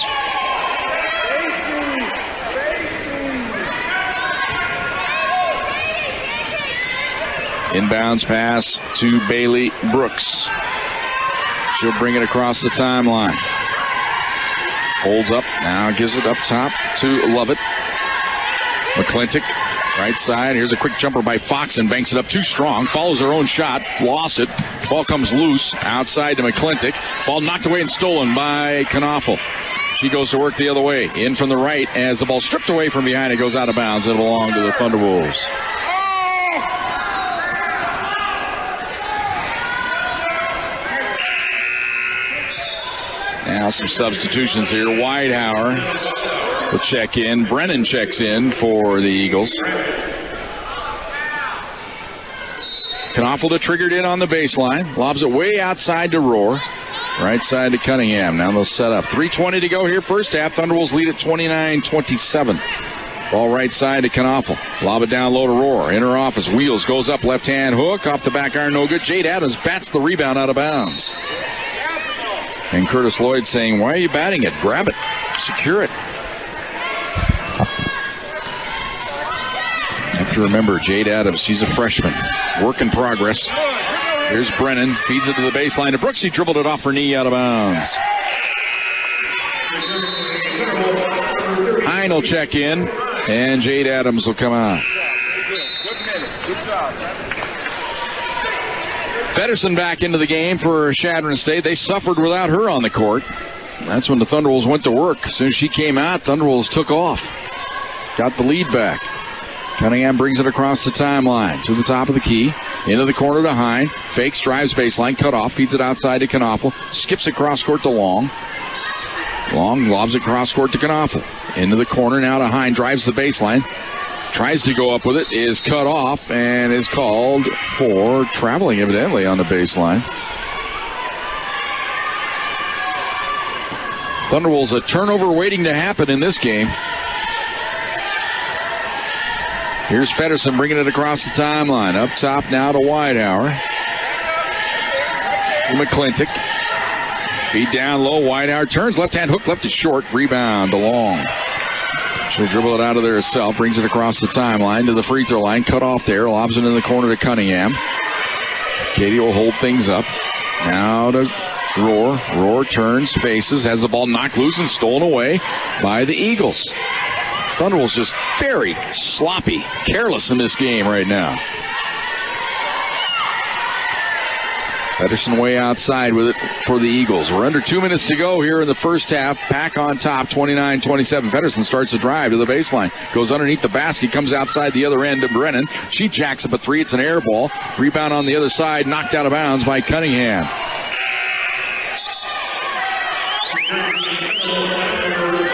Inbounds pass to Bailey Brooks. She'll bring it across the timeline. Holds up. Now gives it up top to Lovett. McClintock, right side. Here's a quick jumper by Fox and banks it up too strong. Follows her own shot. Lost it. Ball comes loose. Outside to McClintock. Ball knocked away and stolen by Knaufel. She goes to work the other way. In from the right as the ball stripped away from behind. It goes out of bounds. It'll belong to the Thunderwolves. Now some substitutions here. Weidhauer will check in. Brennan checks in for the Eagles. Knaufel to triggered in on the baseline. Lobs it way outside to Rohr. Right side to Cunningham. Now they'll set up. 3:20 to go here first half. Thunderwolves lead at 29-27. Ball right side to Knaufel. Lob it down low to Rohr. In her office. Wheels goes up. Left hand hook. Off the back iron. No good. Jade Adams bats the rebound out of bounds. And Curtis Lloyd saying, why are you batting it? Grab it. Secure it. You have to remember, Jade Adams, she's a freshman. Work in progress. Here's Brennan. Feeds it to the baseline to Brooks. He dribbled it off her knee out of bounds. Hine will check in. And Jade Adams will come out. Good job. Feddersen back into the game for Chadron State. They suffered without her on the court. That's when the Thunderwolves went to work. As soon as she came out, Thunderwolves took off. Got the lead back. Cunningham brings it across the timeline to the top of the key. Into the corner to Hine. Fakes, drives baseline, cut off, feeds it outside to Knaufel. Skips it cross court to Long. Long lobs it cross court to Knaufel. Into the corner now to Hine. Drives the baseline. Tries to go up with it, is cut off, and is called for traveling, evidently, on the baseline. Thunderwolves, a turnover waiting to happen in this game. Here's Feddersen bringing it across the timeline. Up top now to Weidhauer. McClintock. Feed down low, Whitehour turns, left-hand hook, left is short, rebound to Long. She'll dribble it out of there herself, brings it across the timeline to the free throw line, cut off there, lobs it in the corner to Cunningham. Katie will hold things up. Now to Rohr. Rohr turns, faces, has the ball knocked loose and stolen away by the Eagles. Thunderbolts just very sloppy, careless in this game right now. Pedersen way outside with it for the Eagles. We're under 2 minutes to go here in the first half. Pack on top, 29-27. Pedersen starts a drive to the baseline. Goes underneath the basket, comes outside the other end to Brennan. She jacks up a three. It's an air ball. Rebound on the other side, knocked out of bounds by Cunningham.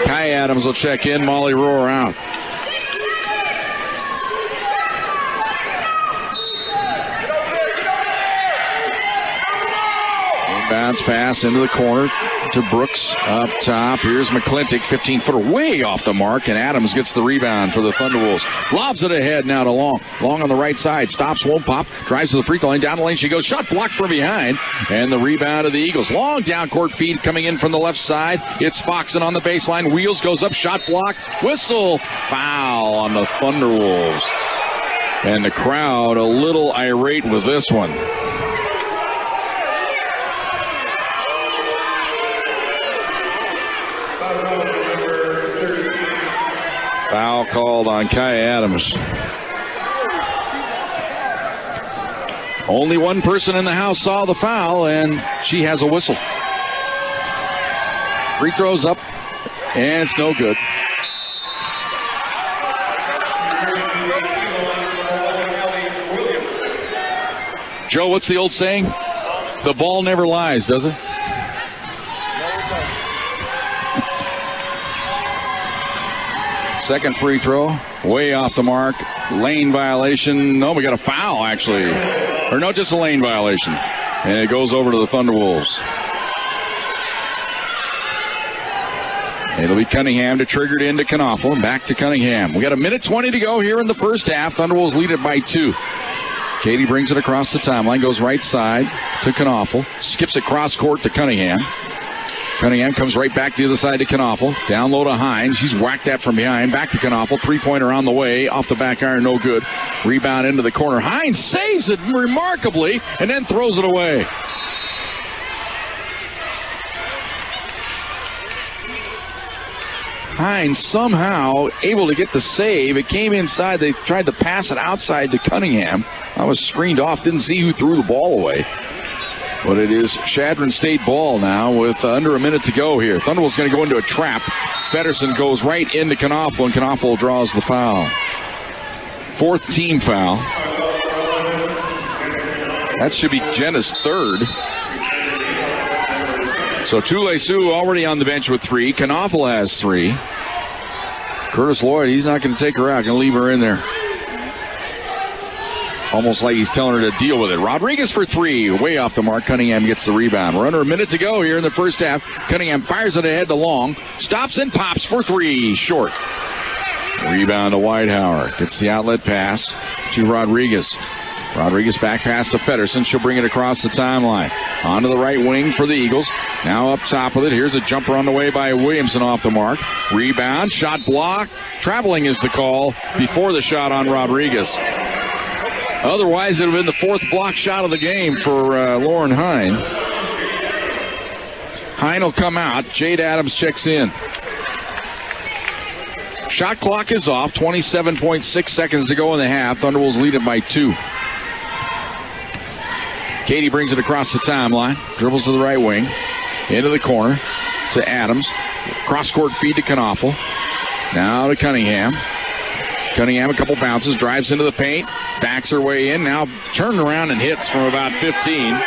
Kai Adams will check in. Molly Rohr out. Bounce pass into the corner to Brooks up top. Here's McClintock, 15-footer way off the mark, and Adams gets the rebound for the Thunderwolves. Lobs it ahead now to Long. Long on the right side. Stops, won't pop. Drives to the free throw line. Down the lane she goes. Shot blocked from behind. And the rebound of the Eagles. Long down court feed coming in from the left side. It's Foxen on the baseline. Wheels, goes up. Shot block. Whistle. Foul on the Thunderwolves. And the crowd a little irate with this one. Foul called on Kai Adams. Only one person in the house saw the foul, and she has a whistle. Free throws up, and it's no good. Joe, what's the old saying? The ball never lies, does it? Second free throw, way off the mark. Lane violation. No, we got a foul, actually. Or no, just a lane violation. And it goes over to the Thunderwolves. It'll be Cunningham to trigger it into Knaufel. Back to Cunningham. We got a minute 20 to go here in the first half. Thunderwolves lead it by 2. Katie brings it across the timeline, goes right side to Knaufel. Skips it cross court to Cunningham. Cunningham comes right back to the other side to Knaufel. Down low to Hines. She's whacked that from behind. Back to Knaufel. Three-pointer on the way. Off the back iron, no good. Rebound into the corner. Hines saves it remarkably and then throws it away. Hines somehow able to get the save. It came inside. They tried to pass it outside to Cunningham. I was screened off. Didn't see who threw the ball away. But it is Chadron State ball now with under a minute to go here. Thunderbolt's going to go into a trap. Pedersen goes right into Knaufel, and Knaufel draws the foul. Fourth team foul. That should be Jenna's third. So Tule Sioux already on the bench with 3. Knaufel has 3. Curtis Lloyd, he's not going to take her out. Going to leave her in there. Almost like he's telling her to deal with it. Rodriguez for 3. Way off the mark. Cunningham gets the rebound. We're under a minute to go here in the first half. Cunningham fires it ahead to Long. Stops and pops for 3. Short. Rebound to Whitehour. Gets the outlet pass to Rodriguez. Rodriguez back pass to Pedersen. She'll bring it across the timeline. Onto the right wing for the Eagles. Now up top with it. Here's a jumper on the way by Williamson off the mark. Rebound. Shot block. Traveling is the call before the shot on Rodriguez. Otherwise, it would have been the 4th block shot of the game for Lauren Hine. Hine will come out. Jade Adams checks in. Shot clock is off. 27.6 seconds to go in the half. Thunderwolves lead it by 2. Katie brings it across the timeline. Dribbles to the right wing. Into the corner to Adams. Cross-court feed to Knaufel. Now to Cunningham. Cunningham, a couple bounces, drives into the paint, backs her way in, now turned around and hits from about 15.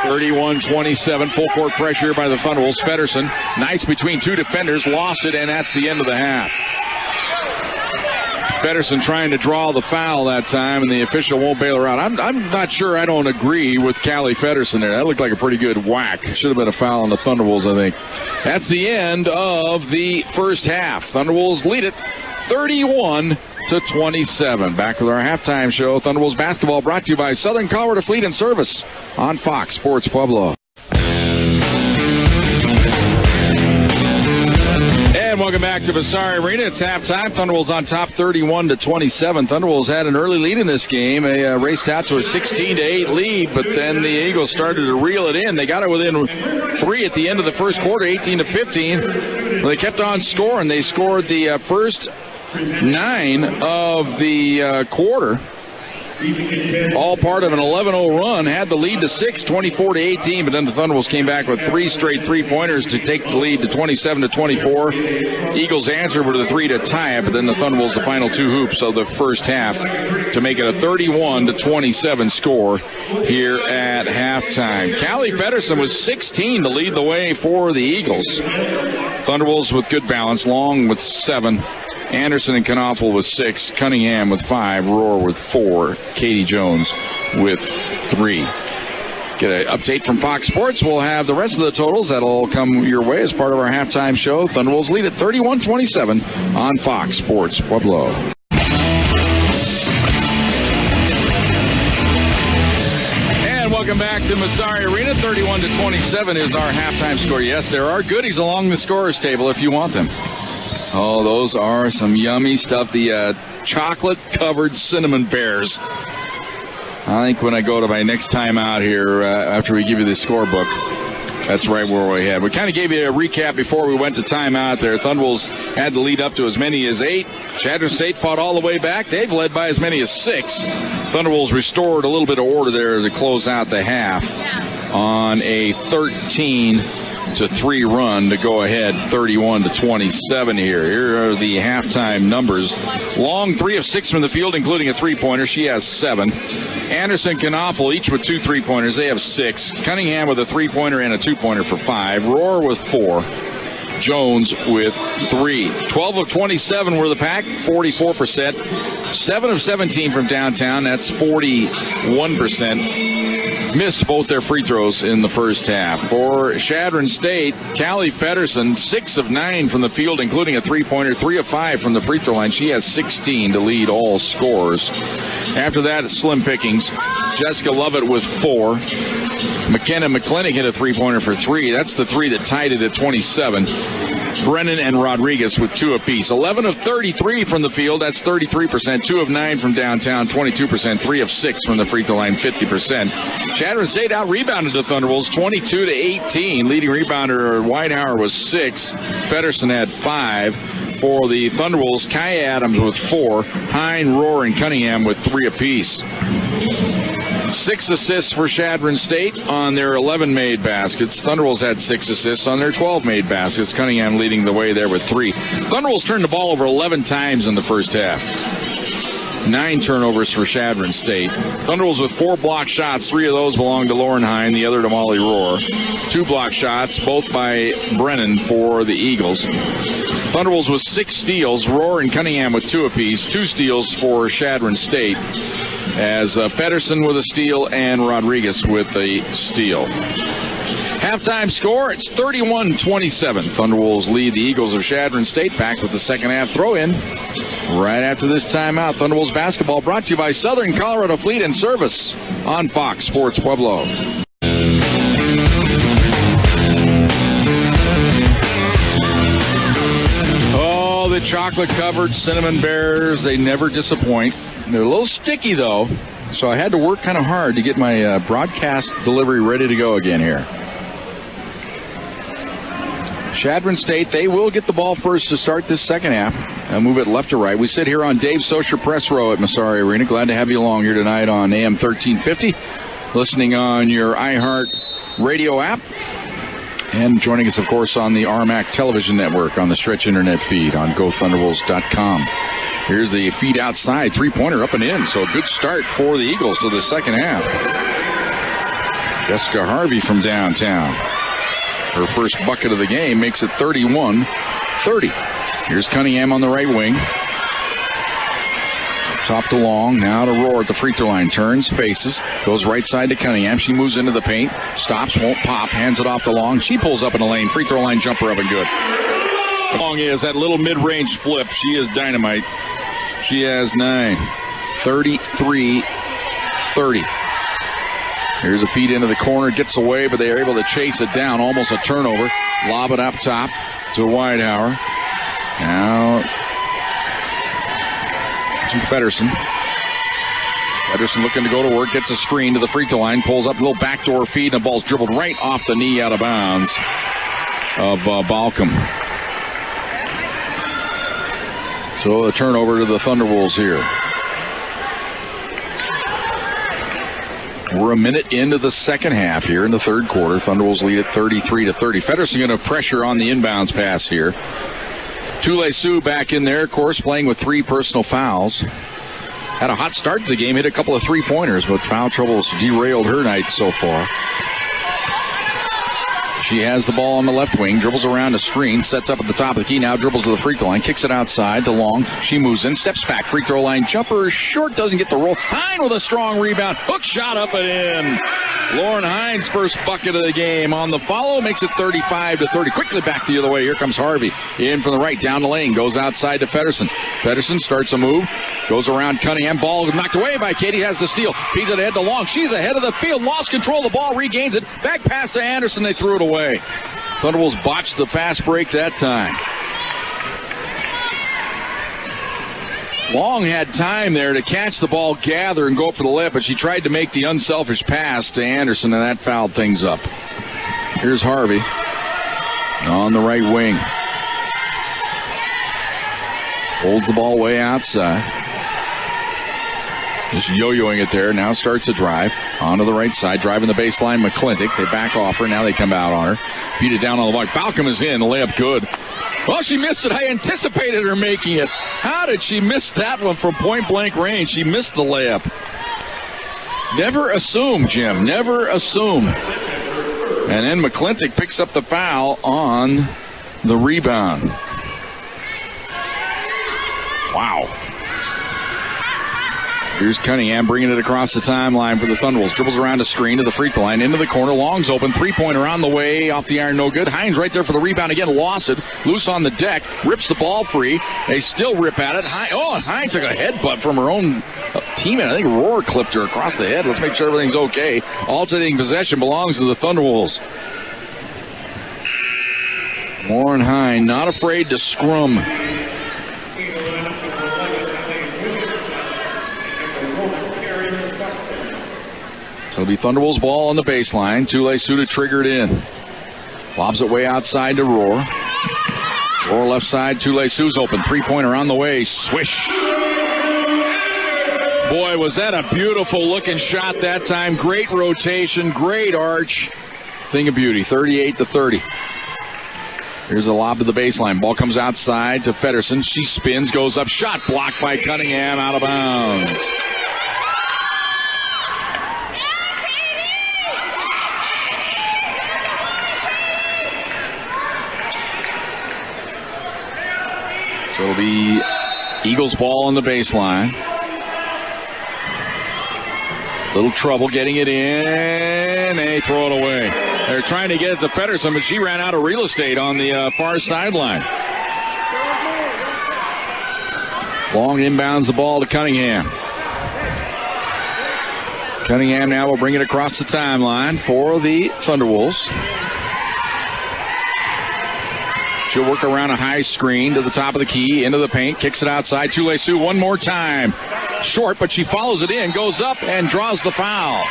31-27, full court pressure by the Thunderwolves. Pedersen, nice between 2 defenders, lost it, and that's the end of the half. Pedersen trying to draw the foul that time, and the official won't bail her out. I'm not sure. I don't agree with Callie Pedersen there. That looked like a pretty good whack. Should have been a foul on the Thunderwolves, I think. That's the end of the first half. Thunderwolves lead it 31-27. Back with our halftime show. Thunderwolves basketball brought to you by Southern Colorado Fleet and Service on Fox Sports Pueblo. Welcome back to Massari Arena. It's halftime. Thunderwolves on top 31-27. Thunderwolves had an early lead in this game. They raced out to a 16-8 lead, but then the Eagles started to reel it in. They got it within 3 at the end of the first quarter, 18-15. They kept on scoring. They scored the first 9 of the quarter. All part of an 11-0 run. Had the lead to 6, 24-18, but then the Thunderwolves came back with 3 straight three-pointers to take the lead to 27-24. Eagles answered with a 3 to tie it, but then the Thunderwolves the final 2 hoops of the first half to make it a 31-27 score here at halftime. Callie Pedersen was 16 to lead the way for the Eagles. Thunderwolves with good balance. Long with 7. Anderson and Knopfel with 6, Cunningham with 5, Rohr with 4, Katie Jones with 3. Get an update from Fox Sports. We'll have the rest of the totals. That'll come your way as part of our halftime show. Thunderwolves lead at 31-27 on Fox Sports Pueblo. And welcome back to Massari Arena. 31-27 is our halftime score. Yes, there are goodies along the scorer's table if you want them. Oh, those are some yummy stuff. The chocolate-covered cinnamon bears. I think when I go to my next time out here, after we give you the scorebook, that's right where we had. We kind of gave you a recap before we went to timeout there. Thunderwolves had to lead up to as many as 8. Chadron State fought all the way back. They've led by as many as 6. Thunderwolves restored a little bit of order there to close out the half on a 13-3 run to go ahead 31-27 here. Here are the halftime numbers. Long 3 of 6 from the field, including a 3-pointer. She has 7. Anderson, Knopfel, each with 2 3-pointers. They have 6. Cunningham with a 3-pointer and a 2-pointer for 5. Rohr with 4. Jones with 3. 12 of 27 were the Pack, 44%. 7 of 17 from downtown, that's 41%. Missed both their free throws in the first half. For Chadron State, Callie Pedersen, 6 of 9 from the field, including a 3-pointer, 3 of 5 from the free throw line. She has 16 to lead all scorers. After that, slim pickings. Jessica Lovett with 4. McKenna McClintock hit a 3-pointer for 3. That's the 3 that tied it at 27. Brennan and Rodriguez with 2 apiece. 11 of 33 from the field, that's 33%. 2 of 9 from downtown, 22%. 3 of 6 from the free throw line, 50%. Chadron State out-rebounded the Thunderwolves 22-18. Leading rebounder Whitehauer was 6. Pedersen had 5. For the Thunderwolves, Kai Adams with 4. Hine, Rohr, and Cunningham with 3 apiece. 6 assists for Chadron State on their 11 made baskets. Thunderwolves had 6 assists on their 12 made baskets. Cunningham leading the way there with 3. Thunderwolves turned the ball over 11 times in the first half. 9 turnovers for Chadron State. Thunderwolves with 4 block shots. 3 of those belong to Lauren Hine, the other to Molly Rohr. 2 block shots, both by Brennan for the Eagles. Thunderwolves with 6 steals. Rohr and Cunningham with 2 apiece. 2 steals for Chadron State, as Pedersen with a steal and Rodriguez with a steal. Halftime score, it's 31-27. Thunderwolves lead the Eagles of Chadron State. Back with the second half throw-in right after this timeout. Thunderwolves basketball brought to you by Southern Colorado Fleet and Service on Fox Sports Pueblo. Oh, the chocolate-covered cinnamon bears, they never disappoint. They're a little sticky, though, so I had to work kind of hard to get my broadcast delivery ready to go again here. Chadron State, they will get the ball first to start this second half. Move it left to right. We sit here on Dave Socher Press Row at Massari Arena. Glad to have you along here tonight on AM1350. Listening on your iHeart radio app. And joining us, of course, on the RMAC television network on the Stretch Internet feed on GoThunderwolves.com. Here's the feed outside. 3-pointer up and in. So a good start for the Eagles to the second half. Jessica Harvey from downtown. Her first bucket of the game makes it 31-30. Here's Cunningham on the right wing. Top to Long, now to Rohr at the free throw line. Turns, faces, goes right side to Cunningham. She moves into the paint, stops, won't pop, hands it off to Long. She pulls up in the lane. Free throw line jumper up and good. Long is that little mid-range flip. She is dynamite. She has 9. 33-30. Here's a feed into the corner, gets away, but they are able to chase it down. Almost a turnover. Lob it up top to Whitehauer. Now to Feddersen. Feddersen looking to go to work, gets a screen to the free throw line, pulls up a little backdoor feed, and the ball's dribbled right off the knee out of bounds of Balcom. So a turnover to the Thunderwolves here. We're a minute into the second half here in the third quarter. Thunderwolves lead at 33-30. Feddersen going to pressure on the inbounds pass here. Csu back in there, of course, playing with 3 personal fouls. Had a hot start to the game, hit a couple of 3-pointers, but foul troubles derailed her night so far. She has the ball on the left wing, dribbles around a screen, sets up at the top of the key, now dribbles to the free throw line, kicks it outside to Long. She moves in, steps back, free throw line jumper, short, doesn't get the roll. Hine with a strong rebound, hook shot up and in. Lauren Hines' first bucket of the game on the follow, makes it 35-30. Quickly back the other way, here comes Harvey. In from the right, down the lane, goes outside to Feddersen. Feddersen starts a move, goes around Cunningham, ball knocked away by Katie, has the steal, feeds it ahead to Long. She's ahead of the field, lost control of the ball, regains it, back pass to Anderson, they threw it away. Thunderwolves botched the fast break that time. Long had time there to catch the ball, gather, and go for the layup, but she tried to make the unselfish pass to Anderson, and that fouled things up. Here's Harvey on the right wing. Holds the ball way outside. Just yo-yoing it there. Now starts a drive. Onto the right side. Driving the baseline. McClintock. They back off her. Now they come out on her. Beat it down on the block. Balcom is in. The layup good. Well, she missed it. I anticipated her making it. How did she miss that one from point-blank range? She missed the layup. Never assume, Jim. Never assume. And then McClintock picks up the foul on the rebound. Wow. Here's Cunningham bringing it across the timeline for the Thunderwolves. Dribbles around a screen to the free throw line, into the corner. Long's open. Three-pointer on the way. Off the iron, no good. Hines right there for the rebound again. Lost it. Loose on the deck. Rips the ball free. They still rip at it. Hines took a headbutt from her own teammate. I think Rohr clipped her across the head. Let's make sure everything's okay. Alternating possession belongs to the Thunderwolves. Lauren Hine not afraid to scrum. So it'll be Thunderwolves ball on the baseline. Csu to trigger it in. Lobs it way outside to Rohr. Rohr left side. Csu's open. Three-pointer on the way. Swish. Boy, was that a beautiful looking shot that time. Great rotation. Great arch. Thing of beauty. 38-30. Here's a lob to the baseline. Ball comes outside to Feddersen. She spins, goes up. Shot blocked by Cunningham, out of bounds. So it'll be Eagles ball on the baseline. Little trouble getting it in. They throw it away. They're trying to get it to Feddersen, but she ran out of real estate on the far sideline. Long inbounds the ball to Cunningham. Cunningham now will bring it across the timeline for the Thunderwolves. She'll work around a high screen to the top of the key, into the paint, kicks it outside. Csu one more time. Short, but she follows it in, goes up, and draws the foul.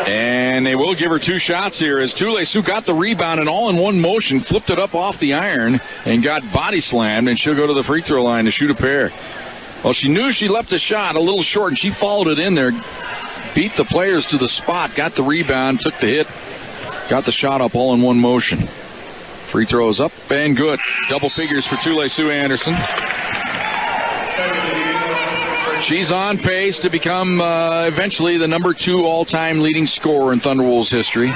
And they will give her two shots here as Csu got the rebound and all in one motion, flipped it up off the iron and got body slammed, and she'll go to the free throw line to shoot a pair. Well, she knew she left the shot a little short, and she followed it in there. Beat the players to the spot, got the rebound, took the hit, got the shot up all in one motion. Free throws up and good. Double figures for Csu Anderson. She's on pace to become eventually the number 2 all-time leading scorer in Thunderwolves history.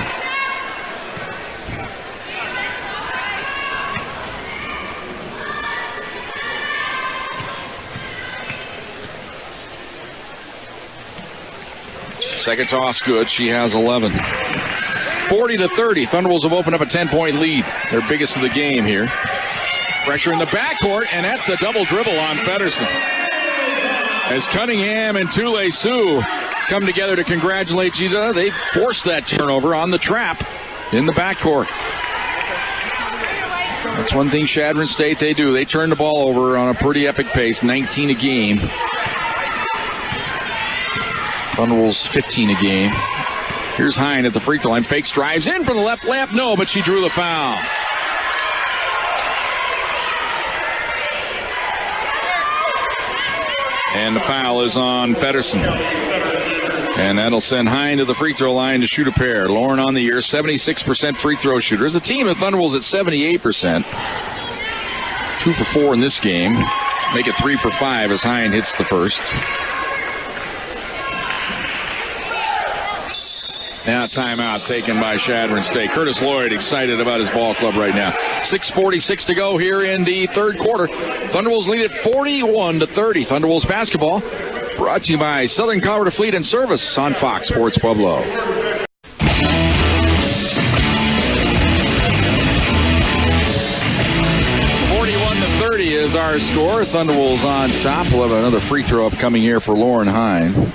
Second toss good. She has 11. 40-30. Thunderwolves have opened up a 10-point lead. Their biggest of the game here. Pressure in the backcourt, and that's a double dribble on Feddersen. As Cunningham and Csu come together to congratulate each other, they forced that turnover on the trap. in the backcourt. That's one thing Chadron State they do. They turn the ball over on a pretty epic pace, 19 a game. Thunderwolves 15 a game. Here's Hine at the free throw line. Fakes, drives in for the left layup. No, but she drew the foul. And the foul is on Pedersen. And that'll send Hine to the free throw line to shoot a pair. Lauren on the year, 76% free throw shooter. As a team, the Thunderwolves at 78%. 2 for 4 in this game. Make it 3 for 5 as Hine hits the first. Now timeout taken by Chadron State. Curtis Lloyd excited about his ball club right now. 6:46 to go here in the third quarter. Thunderwolves lead at 41-30. Thunderwolves basketball brought to you by Southern Colorado Fleet and Service on Fox Sports Pueblo. 41-30 is our score. Thunderwolves on top. We'll have another free throw upcoming here for Lauren Hine.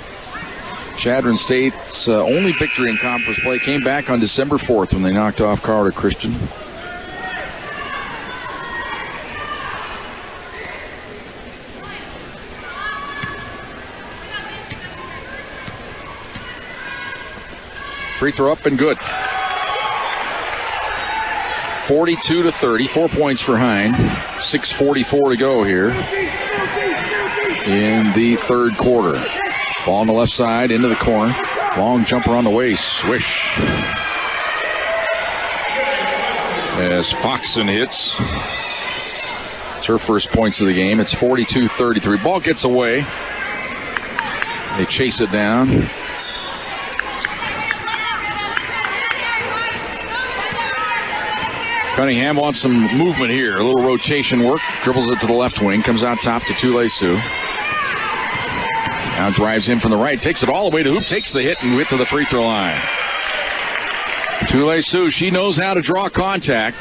Chadron State's only victory in conference play came back on December 4th when they knocked off Colorado Christian. Free throw up and good. 42-30, 4 points for Hine. 6:44 to go here in the third quarter. Ball on the left side, into the corner. Long jumper on the way, swish. As Foxen hits. It's her first points of the game. It's 42-33. Ball gets away. They chase it down. Cunningham wants some movement here. A little rotation work. Dribbles it to the left wing. Comes out top to Tule-Su. Now drives in from the right. Takes it all the way to hoop. Takes the hit and hit to the free throw line. Tule-Su, she knows how to draw contact.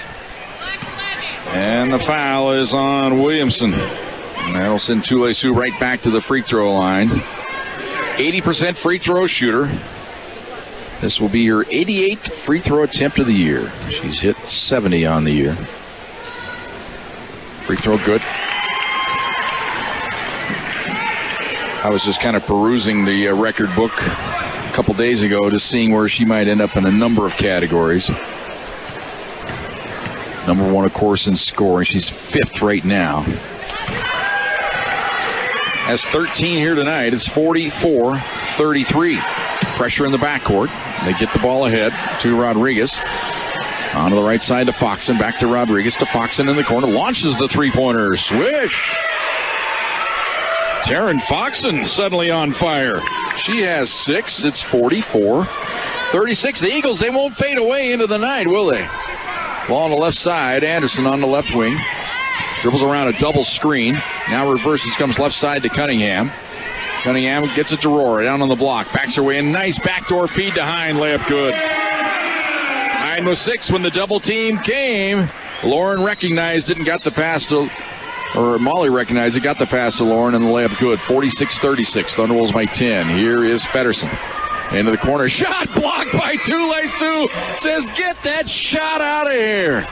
And the foul is on Williamson. And that'll send Tule-Su right back to the free throw line. 80% free throw shooter. This will be her 88th free throw attempt of the year. She's hit 70 on the year. Free throw good. I was just kind of perusing the record book a couple days ago, just seeing where she might end up in a number of categories. Number one, of course, in scoring. She's 5th right now. Has 13 here tonight. It's 44-33. Pressure in the backcourt. They get the ball ahead to Rodriguez. On to the right side to Foxen. Back to Rodriguez to Foxen in the corner. Launches the three-pointer. Swish! Taryn Foxen suddenly on fire. She has 6. It's 44-36. The Eagles, they won't fade away into the night, will they? Ball on the left side. Anderson on the left wing. Dribbles around a double screen. Now reverses, comes left side to Cunningham. Cunningham gets it to Rory, down on the block. Backs her way in. Nice backdoor feed to Hine. Layup good. Hine was 6 when the double team came. Lauren recognized it and got the pass to... Or Molly recognized it, got the pass to Lauren, and the layup good. 46-36. Thunderwolves by 10. Here is Pedersen. Into the corner. Shot blocked by Tule-Su. Says, get that shot out of here.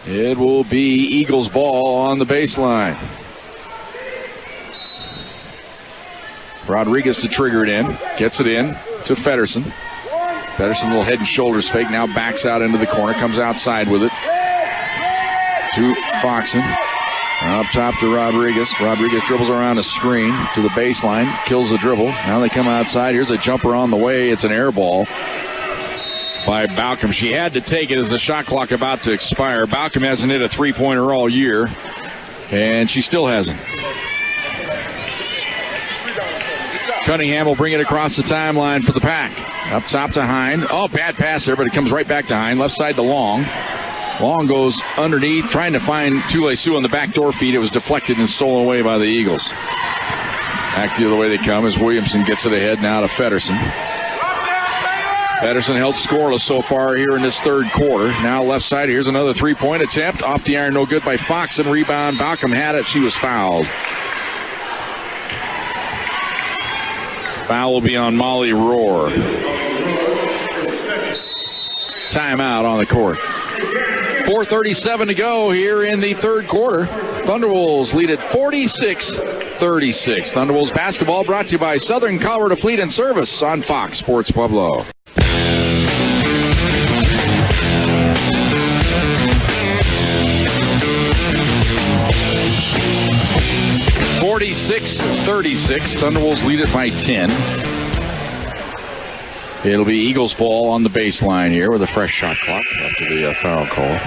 It will be Eagles ball on the baseline. Rodriguez to trigger it in. Gets it in to Pedersen. Pedersen, a little head and shoulders fake. Now backs out into the corner. Comes outside with it. To Foxen. Up top to Rodriguez. Rodriguez dribbles around a screen to the baseline. Kills the dribble. Now they come outside. Here's a jumper on the way. It's an air ball by Balcom. She had to take it as the shot clock about to expire. Balcom hasn't hit a three-pointer all year, and she still hasn't. Cunningham will bring it across the timeline for the Pack. Up top to Hine. Oh, bad pass there, but it comes right back to Hine. Left side to Long. Long goes underneath, trying to find Tule-Su on the backdoor feed. It was deflected and stolen away by the Eagles. Back the other way they come as Williamson gets it ahead now to Pedersen. Pedersen held scoreless so far here in this third quarter. Now left side, here's another three-point attempt. Off the iron, no good by Fox, and rebound. Balcom had it. She was fouled. Foul will be on Molly Rohr. Timeout on the court. 4:37 to go here in the third quarter. Thunderwolves lead at 46-36. Thunderwolves basketball brought to you by Southern Colorado Fleet and Service on Fox Sports Pueblo. 46-36. Thunderwolves lead it by 10. It'll be Eagles ball on the baseline here with a fresh shot clock after the foul call.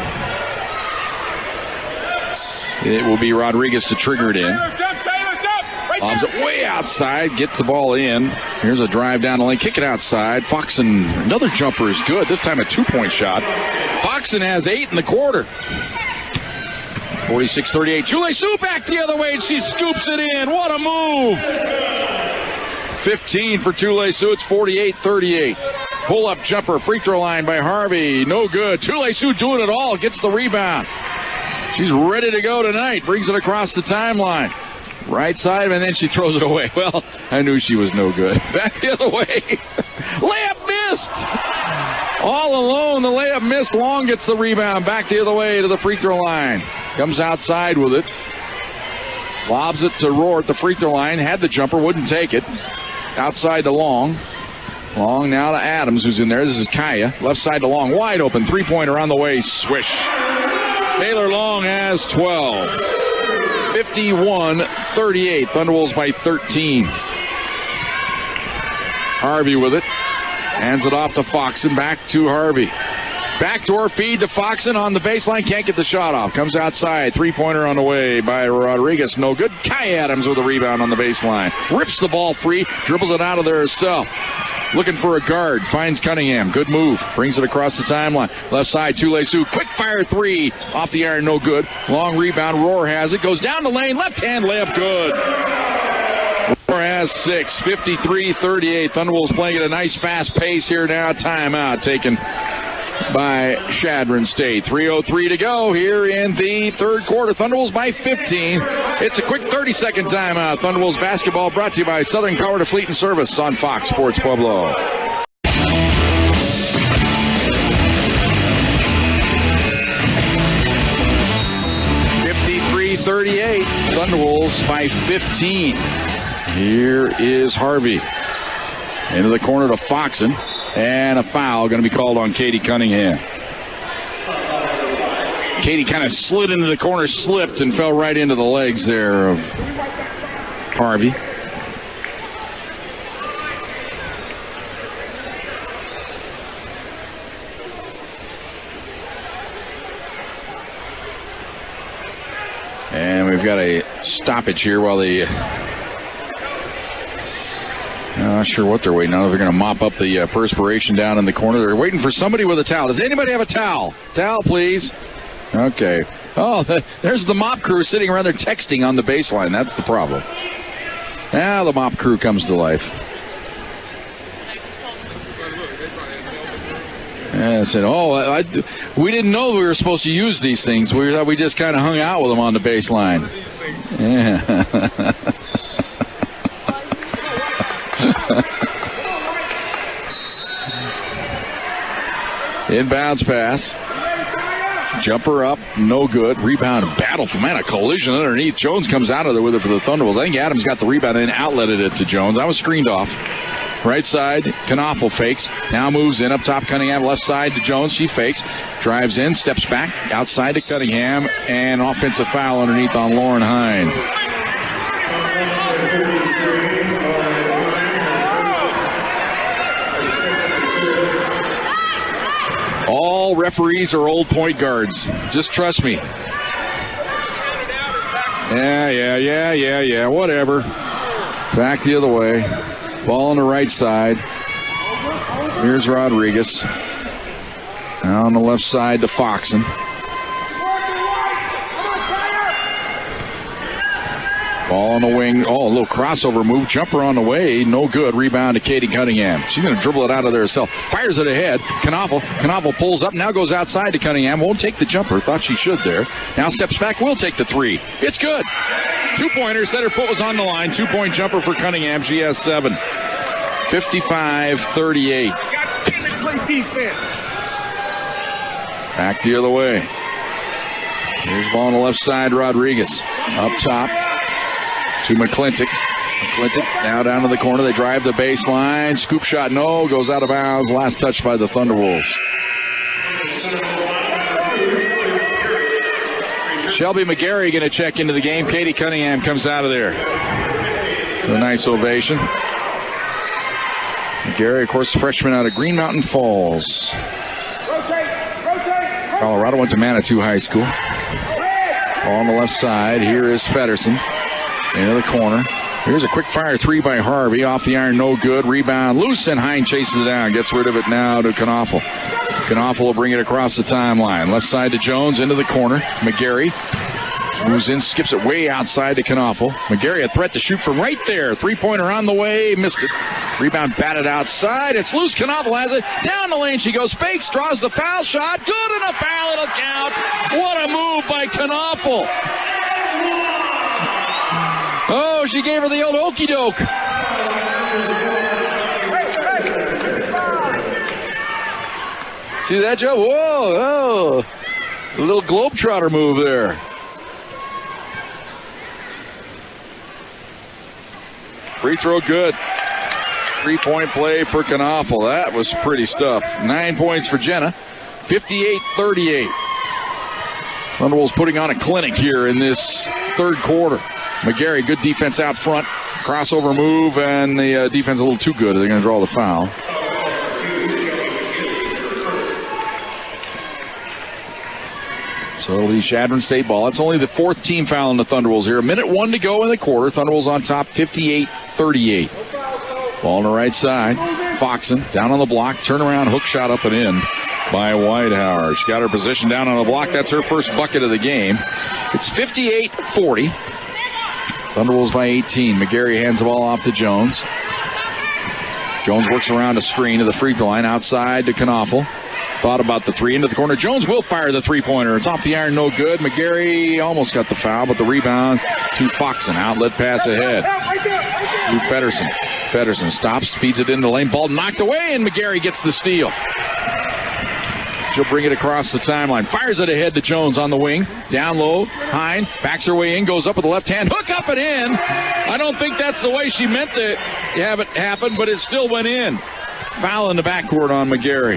It will be Rodriguez to trigger it in. Lobs it way outside, gets the ball in. Here's a drive down the lane, kick it outside. Foxen, another jumper is good, this time a 2-point shot. Foxen has 8 in the quarter. 46-38. Chule-Sue back the other way, and she scoops it in. What a move! 15 for Chule-Sue. It's 48-38. Pull-up jumper, free throw line by Harvey. No good. Chule-Sue doing it all. Gets the rebound. She's ready to go tonight. Brings it across the timeline. Right side, and then she throws it away. Well, I knew she was no good. Back the other way. Layup missed. All alone, the layup missed. Long gets the rebound. Back the other way to the free throw line. Comes outside with it. Lobs it to Rohr at the free throw line. Had the jumper, wouldn't take it. Outside to Long. Long now to Adams, who's in there. This is Kaya. Left side to Long. Wide open. Three-pointer on the way. Swish. Taylor Long has 12. 51-38. Thunderwolves by 13. Harvey with it. Hands it off to Foxen. Back to Harvey. Backdoor feed to Foxen on the baseline. Can't get the shot off. Comes outside. Three-pointer on the way by Rodriguez. No good. Kai Adams with a rebound on the baseline. Rips the ball free. Dribbles it out of there herself. Looking for a guard. Finds Cunningham. Good move. Brings it across the timeline. Left side. Chule-Sue. Quick fire three. Off the iron. No good. Long rebound. Rohr has it. Goes down the lane. Left hand layup. Good. Rohr has 6. 53-38. Thunderwolves playing at a nice fast pace here now. Timeout taken by Chadron State. 3:03 to go here in the third quarter. Thunderwolves by 15. It's a quick 30-second timeout. Thunderwolves basketball brought to you by Southern Colorado Fleet and Service on Fox Sports Pueblo. 53-38. Thunderwolves by 15. Here is Harvey. Into the corner to Foxen. And a foul going to be called on Katie Cunningham. Katie kind of slid into the corner, slipped, and fell right into the legs there of Harvey. And we've got a stoppage here while the... I'm not sure what they're waiting on. They're going to mop up the perspiration down in the corner. They're waiting for somebody with a towel. Does anybody have a towel? Towel, please. Okay. Oh, there's the mop crew sitting around there texting on the baseline. That's the problem. Now the mop crew comes to life. And I said, we didn't know we were supposed to use these things. We thought we just kind of hung out with them on the baseline. Yeah. Inbounds pass. Jumper up, no good. Rebound, battle for man, a collision underneath. Jones comes out of there with it for the Thunderbolts. I think Adams got the rebound and outletted it to Jones. I was screened off. Right side, Knaufel fakes. Now moves in up top. Cunningham left side to Jones. She fakes. Drives in, steps back. Outside to Cunningham. And offensive foul underneath on Lauren Hine. All referees are old point guards. Just trust me. Yeah. Whatever. Back the other way. Ball on the right side. Here's Rodriguez. Now on the left side to Foxen. Ball on the wing. Oh, a little crossover move. Jumper on the way. No good. Rebound to Katie Cunningham. She's going to dribble it out of there herself. Fires it ahead. Knaufel pulls up. Now goes outside to Cunningham. Won't take the jumper. Thought she should there. Now steps back. Will take the three. It's good. 2-pointer. Said her foot was on the line. 2-point jumper for Cunningham. She has 7. 55-38. Back the other way. Here's the ball on the left side. Rodriguez up top to McClintock. McClintock now down to the corner. They drive the baseline. Scoop shot, no. Goes out of bounds. Last touch by the Thunderwolves. Shelby McGarry going to check into the game. Katie Cunningham comes out of there. A nice ovation. McGarry, of course, freshman out of Green Mountain Falls. Colorado went to Manitou High School. Ball on the left side. Here is Feddersen into the corner. Here's a quick fire three by Harvey. Off the iron, no good. Rebound loose, and Hine chases it down. Gets rid of it now to Knaufel. Knaufel will bring it across the timeline. Left side to Jones, into the corner. McGarry moves in, skips it way outside to Knaufel. McGarry a threat to shoot from right there. Three-pointer on the way, missed it. Rebound batted outside. It's loose. Knaufel has it. Down the lane she goes. Fakes, draws the foul shot. Good, and a foul. It'll count. What a move by Knaufel. Oh, she gave her the old okey doke. See that, Joe? Whoa, oh. A little globetrotter move there. Free throw good. 3-point play for Knaufel. That was pretty stuff. 9 points for Jenna. 58-38. Thunderwolves putting on a clinic here in this third quarter. McGarry, good defense out front. Crossover move, and the defense a little too good. They're going to draw the foul. So it'll be Chadron State ball. That's only the fourth team foul in the Thunderwolves here. 1:01 to go in the quarter. Thunderwolves on top, 58-38. Ball on the right side. Foxen down on the block. Turnaround hook shot up and in by Whitehauer. She got her position down on the block. That's her first bucket of the game. It's 58-40. Thunderwolves by 18. McGarry hands the ball off to Jones. Jones works around a screen to the free throw line. Outside to Knaufel. Thought about the three into the corner. Jones will fire the three-pointer. It's off the iron, no good. McGarry almost got the foul, but the rebound to Foxen. Outlet pass ahead to Feddersen. Feddersen stops, feeds it into the lane. Ball knocked away, and McGarry gets the steal. She'll bring it across the timeline. Fires it ahead to Jones on the wing. Down low. Hine backs her way in. Goes up with the left hand. Hook up and in. I don't think that's the way she meant to have it happen, but it still went in. Foul in the backcourt on McGarry.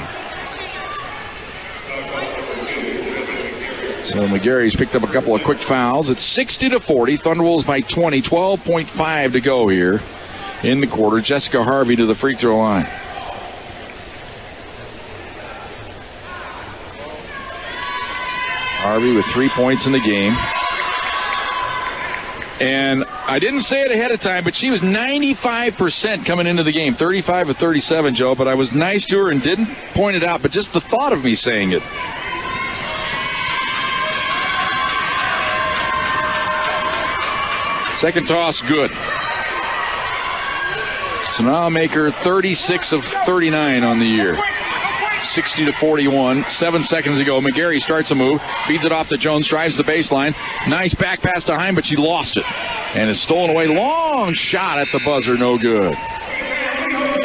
So McGarry's picked up a couple of quick fouls. It's 60-40. Thunderwolves by 20. 12.5 to go here in the quarter. Jessica Harvey to the free throw line. Harvey with 3 points in the game. And I didn't say it ahead of time, but she was 95% coming into the game. 35 of 37, Joe, but I was nice to her and didn't point it out, but just the thought of me saying it. Second toss, good. So now I'll make her 36 of 39 on the year. 60-41. 7 seconds ago, McGarry starts a move, feeds it off to Jones, drives the baseline. Nice back pass to Hine, but she lost it. And is stolen away. Long shot at the buzzer, no good.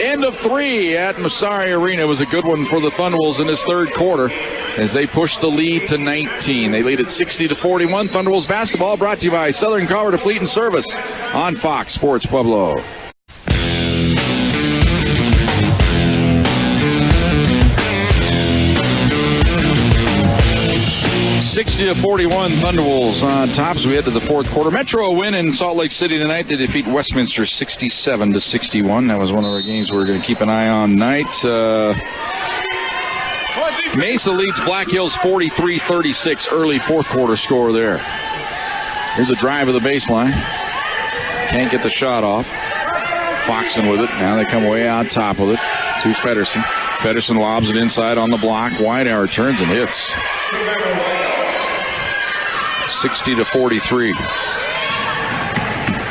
End of three at Massari Arena was a good one for the Thunderwolves in this third quarter as they push the lead to 19. They lead at 60-41. Thunderwolves basketball brought to you by Southern Colorado Fleet and Service on Fox Sports Pueblo. 60-41, Thunderwolves on top as we head to the fourth quarter. Metro win in Salt Lake City tonight. They defeat Westminster 67-61. That was one of our games we're going to keep an eye on tonight. Mesa leads Black Hills 43-36. Early fourth quarter score there. Here's a drive of the baseline. Can't get the shot off. Foxen with it. Now they come way out top with it to Feddersen. Feddersen lobs it inside on the block. Whitehauer turns and hits. 60-43.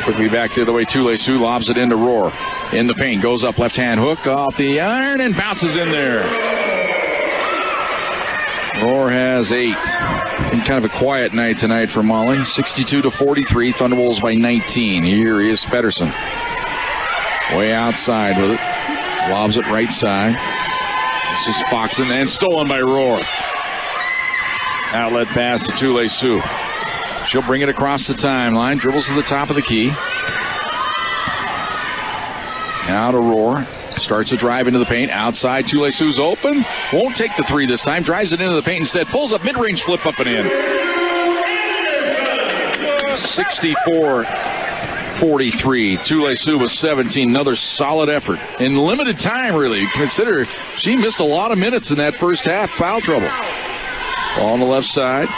Quickly back the other way. Tule-Su lobs it into Rohr. In the paint. Goes up left hand hook off the iron and bounces in there. Rohr has 8. Been kind of a quiet night tonight for Molly. 62-43. Thunderwolves by 19. Here is Feddersen. Way outside with it. Lobs it right side. This is Foxen, and stolen by Rohr. Outlet pass to Tule-Su. She'll bring it across the timeline. Dribbles to the top of the key. Now to Rohr. Starts a drive into the paint. Outside, Tule-Su's open. Won't take the three this time. Drives it into the paint instead. Pulls up mid-range flip up and in. 64-43. Tule-Su was 17. Another solid effort. In limited time, really. Consider she missed a lot of minutes in that first half. Foul trouble. Ball on the left side.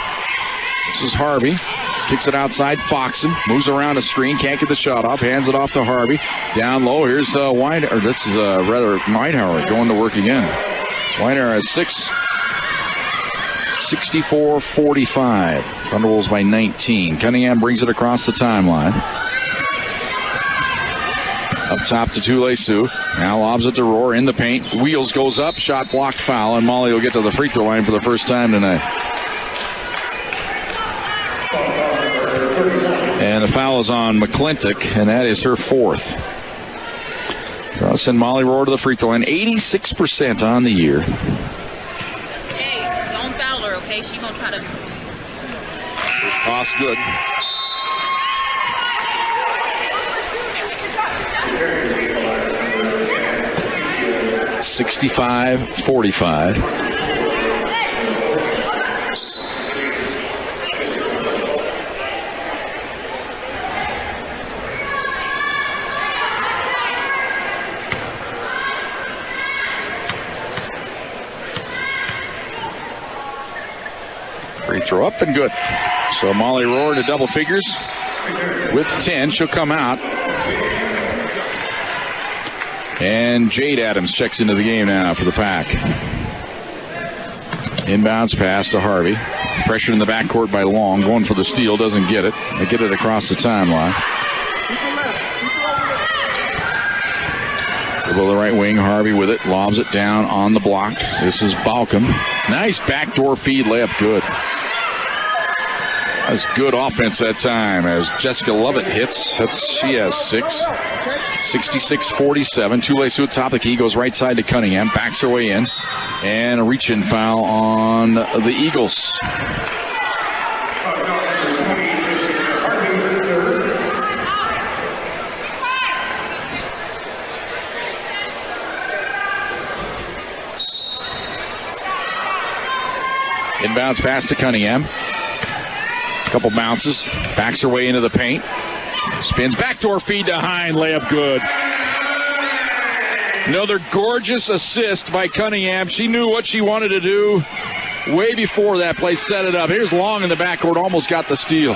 This is Harvey. Kicks it outside. Foxen moves around a screen. Can't get the shot off. Hands it off to Harvey. Down low. Here's Whitehauer going to work again. Whitehauer has 64-45. Thunderwolves by 19. Cunningham brings it across the timeline. Up top to Tule-Su. Now lobs it to Rohr in the paint. Wheels goes up. Shot blocked, foul. And Molly will get to the free throw line for the first time tonight. And the foul is on McClintock, and that is her fourth. I'll send Molly Rohr to the free throw line. 86% on the year. Hey, don't foul her, okay? She gonna try to. Toss good. $65-45. Free throw up and good. So Molly Rohr to double figures with 10. She'll come out. And Jade Adams checks into the game now for the Pack. Inbounds pass to Harvey. Pressured in the backcourt by Long. Going for the steal. Doesn't get it. They get it across the timeline. Dribble the right wing. Harvey with it. Lobs it down on the block. This is Balcom. Nice backdoor feed. Layup good. That's good offense that time as Jessica Lovett hits. She has 6. 66-47. Tule-Su at top of the key. Goes right side to Cunningham. Backs her way in. And a reach-in foul on the Eagles. Inbounds pass to Cunningham. Couple bounces. Backs her way into the paint. Spins. Backdoor feed to Hine. Layup good. Another gorgeous assist by Cunningham. She knew what she wanted to do way before that play. Set it up. Here's Long in the backcourt. Almost got the steal.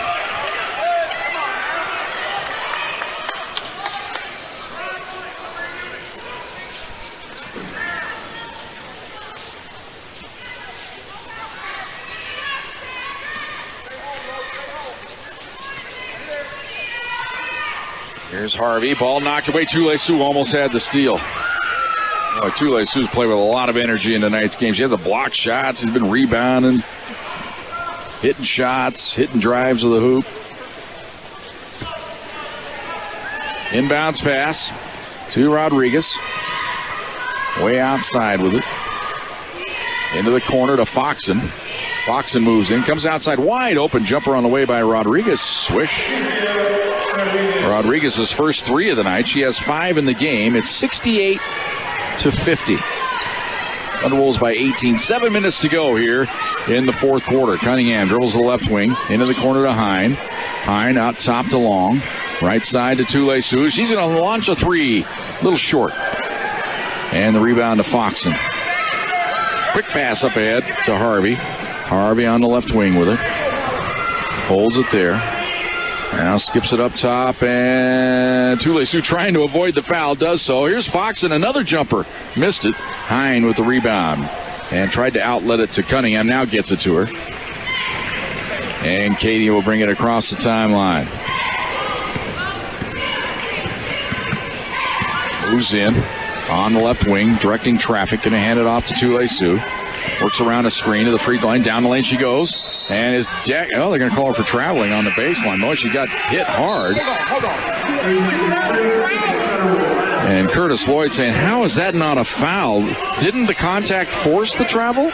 Here's Harvey. Ball knocked away. Tule-Su almost had the steal. Boy, Tule-Su's played with a lot of energy in tonight's game. She has a block shot. She's been rebounding, hitting shots, hitting drives of the hoop. Inbounds pass to Rodriguez. Way outside with it. Into the corner to Foxen. Foxen moves in. Comes outside wide open. Jumper on the way by Rodriguez. Swish. Rodriguez's first 3 of the night. She has 5 in the game. It's 68-50. Thunderwolves by 18. 7 minutes to go here in the fourth quarter. Cunningham dribbles the left wing. Into the corner to Hine. Hine out top to Long. Right side to Tule-Su. She's going to launch a 3. A little short. And the rebound to Foxen. Quick pass up ahead to Harvey. Harvey on the left wing with it. Holds it there. Now skips it up top, and Tule-Su trying to avoid the foul, does so. Here's Foxen, another jumper. Missed it. Hine with the rebound. And tried to outlet it to Cunningham. Now gets it to her. And Katie will bring it across the timeline. Moves in on the left wing, directing traffic. Going to hand it off to Tule-Su. Works around a screen to the free throw line. Down the lane she goes. And is they're going to call her for traveling on the baseline. Boy, she got hit hard. And Curtis Lloyd saying, how is that not a foul? Didn't the contact force the travel?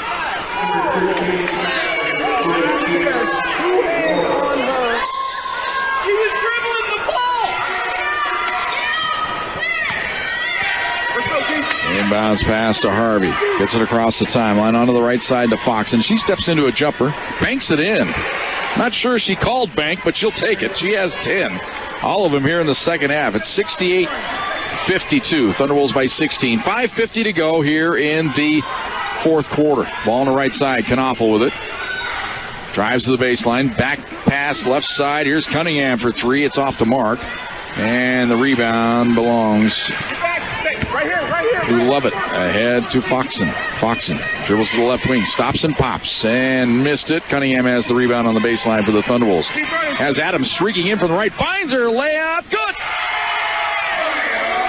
Inbounds pass to Harvey. Gets it across the timeline onto the right side to Fox. And she steps into a jumper. Banks it in. Not sure she called bank, but she'll take it. She has 10. All of them here in the second half. It's 68-52. Thunderwolves by 16. 5:50 to go here in the fourth quarter. Ball on the right side. Knaufel with it. Drives to the baseline. Back pass left side. Here's Cunningham for three. It's off the mark. And the rebound belongs to Lovett. Ahead to Foxen. Foxen dribbles to the left wing. Stops and pops. And missed it. Cunningham has the rebound on the baseline for the Thunderwolves. Has Adams streaking in from the right. Finds her. Layup. Good.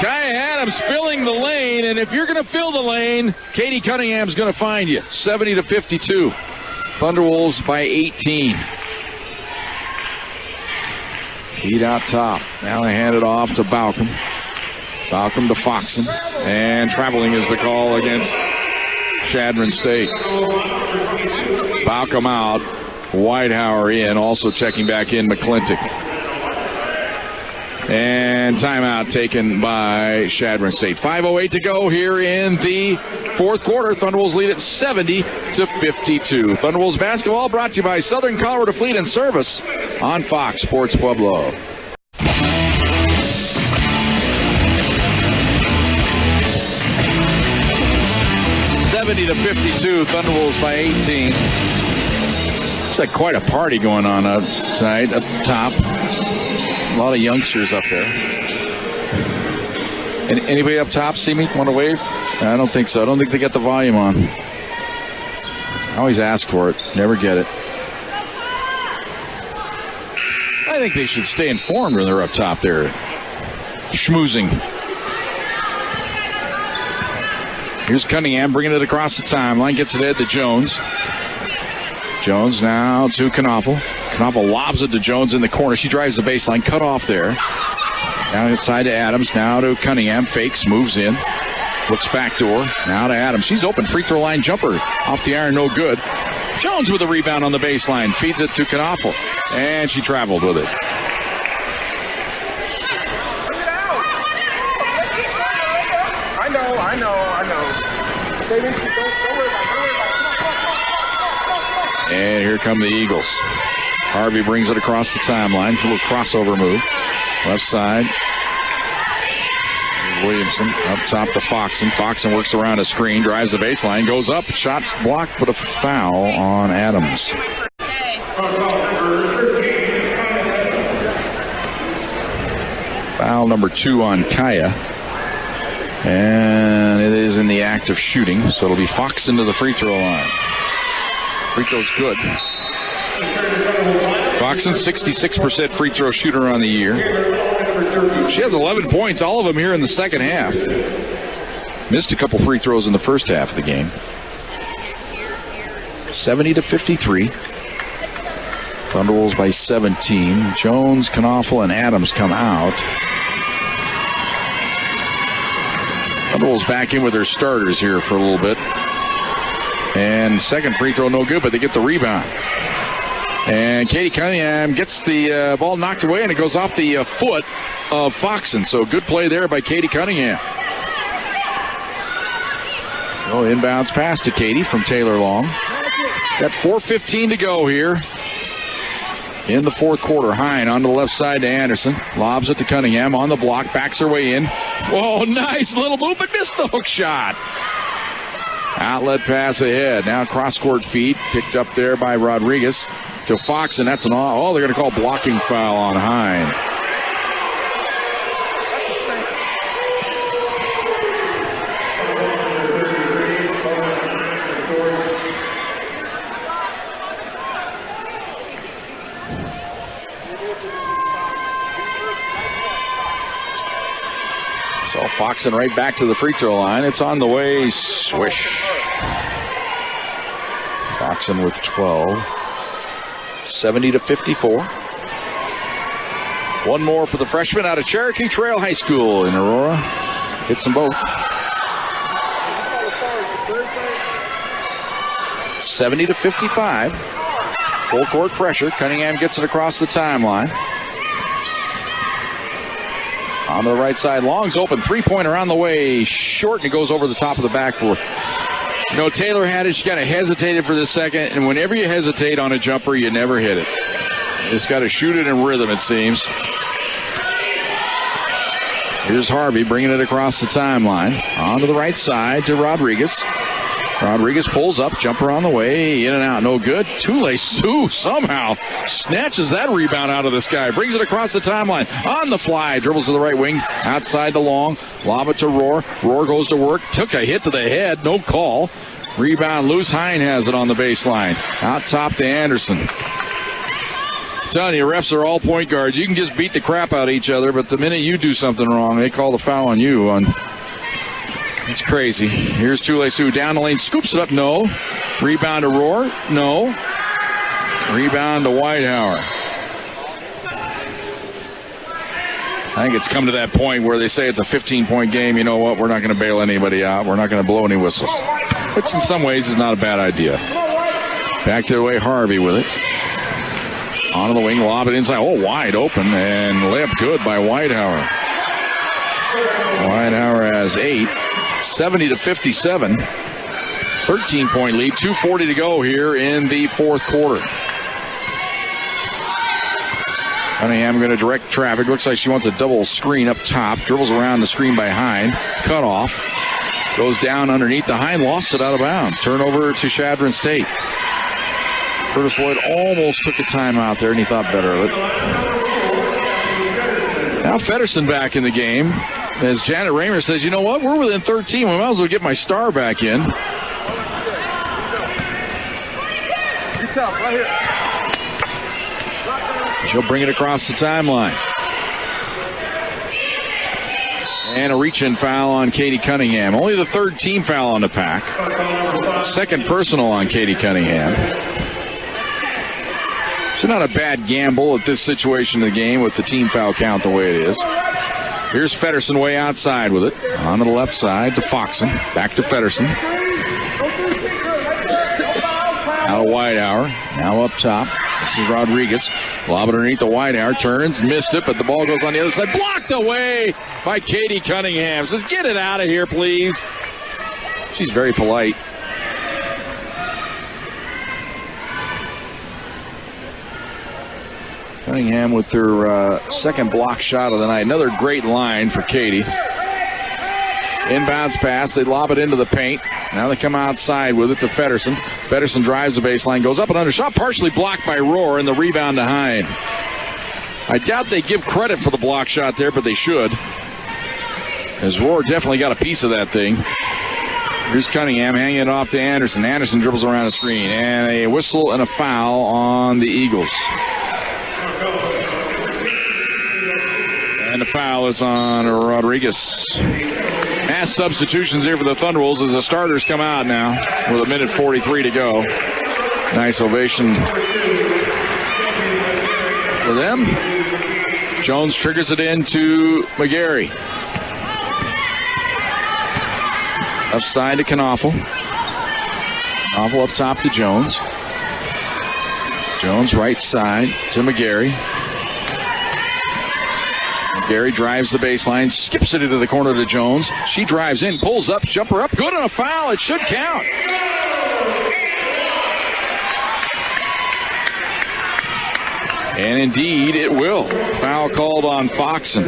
Kaya Adams filling the lane. And if you're going to fill the lane, Katie Cunningham's going to find you. 70-52. Thunderwolves by 18. Heat out top. Now they hand it off to Balcom. Balcom to Foxen. And traveling is the call against Chadron State. Balcom out. Whitehauer in. Also checking back in McClintock. And timeout taken by Chadron State. 5:08 to go here in the fourth quarter. Thunderwolves lead at 70-52. Thunderwolves basketball brought to you by Southern Colorado Fleet and Service on Fox Sports Pueblo. 70-52. Thunderwolves by 18. Looks like quite a party going on tonight up top. A lot of youngsters up there. Anybody up top see me? Want to wave? I don't think so. I don't think they get the volume on. I always ask for it. Never get it. I think they should stay informed when they're up top there. Schmoozing. Here's Cunningham bringing it across the timeline. Gets it ahead to Jones. Jones now to Knaufel. Knaufel lobs it to Jones in the corner. She drives the baseline. Cut off there. Down inside to Adams. Now to Cunningham. Fakes. Moves in. Looks backdoor. Now to Adams. She's open. Free throw line jumper. Off the iron. No good. Jones with a rebound on the baseline. Feeds it to Knaufel. And she traveled with it. I know. And here come the Eagles. Harvey brings it across the timeline. A little crossover move. Left side. Williamson up top to Foxen. Foxen works around a screen. Drives the baseline. Goes up. Shot blocked, but a foul on Adams. Foul number 2 on Kaya. And it is in the act of shooting, so it'll be Foxen to the free throw line. Free throw's good. Foxen, 66% free throw shooter on the year. She has 11 points, all of them here in the second half. Missed a couple free throws in the first half of the game. 70-53. Thunderwolves by 17. Jones, Knaufel, and Adams come out. Thunderwolves back in with their starters here for a little bit. And second free throw no good, but they get the rebound. And Katie Cunningham gets the ball knocked away, and it goes off the foot of Foxen. So good play there by Katie Cunningham. Oh, inbounds pass to Katie from Taylor Long. Got 4:15 to go here in the fourth quarter. Hine on the left side to Anderson. Lobs it to Cunningham on the block. Backs her way in. Whoa, nice little move, but missed the hook shot. Outlet pass ahead. Now cross-court feed. Picked up there by Rodriguez to Fox, and that's an all. Oh, they're going to call blocking foul on Hine. So Foxen right back to the free throw line. It's on the way. Swish. Foxen with 12. 70-54. One more for the freshman out of Cherokee Trail High School in Aurora. Hits them both. 70-55. Full court pressure. Cunningham gets it across the timeline. On the right side, Long's open. Three-pointer on the way. Short, and it goes over the top of the backboard. You know, Taylor had it. She kind of hesitated for the second, and whenever you hesitate on a jumper, you never hit it. You just got to shoot it in rhythm, it seems. Here's Harvey bringing it across the timeline. On to the right side to Rodriguez. Rodriguez pulls up, jumper on the way, in and out, no good. Tule somehow snatches that rebound out of the sky, brings it across the timeline, on the fly, dribbles to the right wing, outside the Long, lob it to Rohr. Rohr goes to work, took a hit to the head, no call. Rebound loose, Hine has it on the baseline. Out top to Anderson. I'm telling you, refs are all point guards. You can just beat the crap out of each other, but the minute you do something wrong, they call the foul on you. It's crazy. Here's Tule down the lane, scoops it up, no. Rebound to Rohr, no. Rebound to Whitehauer. I think it's come to that point where they say it's a 15-point game. You know what? We're not going to bail anybody out. We're not going to blow any whistles. Which in some ways is not a bad idea. Back the way Harvey with it. On the wing, lob it inside. Oh, wide open, and layup good by Whitehauer. Whitehauer has 8. 70-57. 13-point lead. 2:40 to go here in the fourth quarter. Cunningham going to direct traffic. Looks like she wants a double screen up top. Dribbles around the screen by Hine. Cut off. Goes down underneath the Hine. Lost it out of bounds. Turnover to Chadron State. Curtis Lloyd almost took a timeout there, and he thought better of it. Now Feddersen back in the game. As Janet Raymer says, you know what? We're within 13. We might as well get my star back in. She'll bring it across the timeline. And a reach-in foul on Katie Cunningham. Only the third team foul on the pack. Second personal on Katie Cunningham. It's not a bad gamble at this situation of the game with the team foul count the way it is. Here's Feddersen way outside with it. On to the left side to Foxen. Back to Feddersen. Out of Whitehauer. Now up top. This is Rodriguez. Lob it underneath the Whitehauer. Turns. Missed it, but the ball goes on the other side. Blocked away by Katie Cunningham. Says, get it out of here, please. She's very polite. Cunningham with her second block shot of the night. Another great line for Katie. Inbounds pass. They lob it into the paint. Now they come outside with it to Feddersen. Feddersen drives the baseline. Goes up and under. Shot partially blocked by Rohr, and the rebound to Hine. I doubt they give credit for the block shot there, but they should. As Rohr definitely got a piece of that thing. Here's Cunningham hanging it off to Anderson. Anderson dribbles around the screen. And a whistle and a foul on the Eagles. And the foul is on Rodriguez. Mass substitutions here for the Thunderwolves as the starters come out now with 1:43 to go. Nice ovation for them. Jones triggers it into McGarry. Left side to Knaufel. Knaufel up top to Jones. Jones right side to McGarry. McGarry drives the baseline, skips it into the corner to Jones. She drives in, pulls up, jumper up, good on a foul. It should count. And indeed, it will. Foul called on Foxen.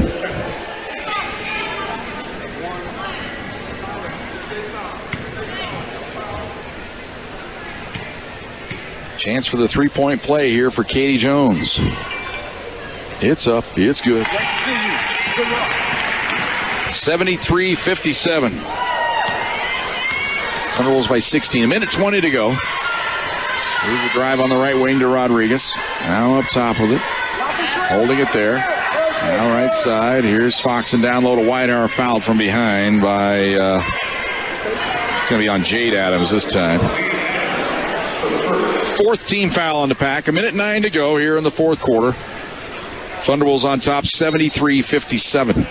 Chance for the three-point play here for Katie Jones. It's up. It's good. 73-57. Thunderwolves by 16. 1:20 to go. Here's the drive on the right wing to Rodriguez. Now up top with it. Holding it there. Now right side. Here's Foxen down low to Whitehauer, fouled from behind by, it's going to be on Jade Adams this time. Fourth team foul on the pack. 1:09 to go here in the fourth quarter. Thunderwolves on top, 73-57.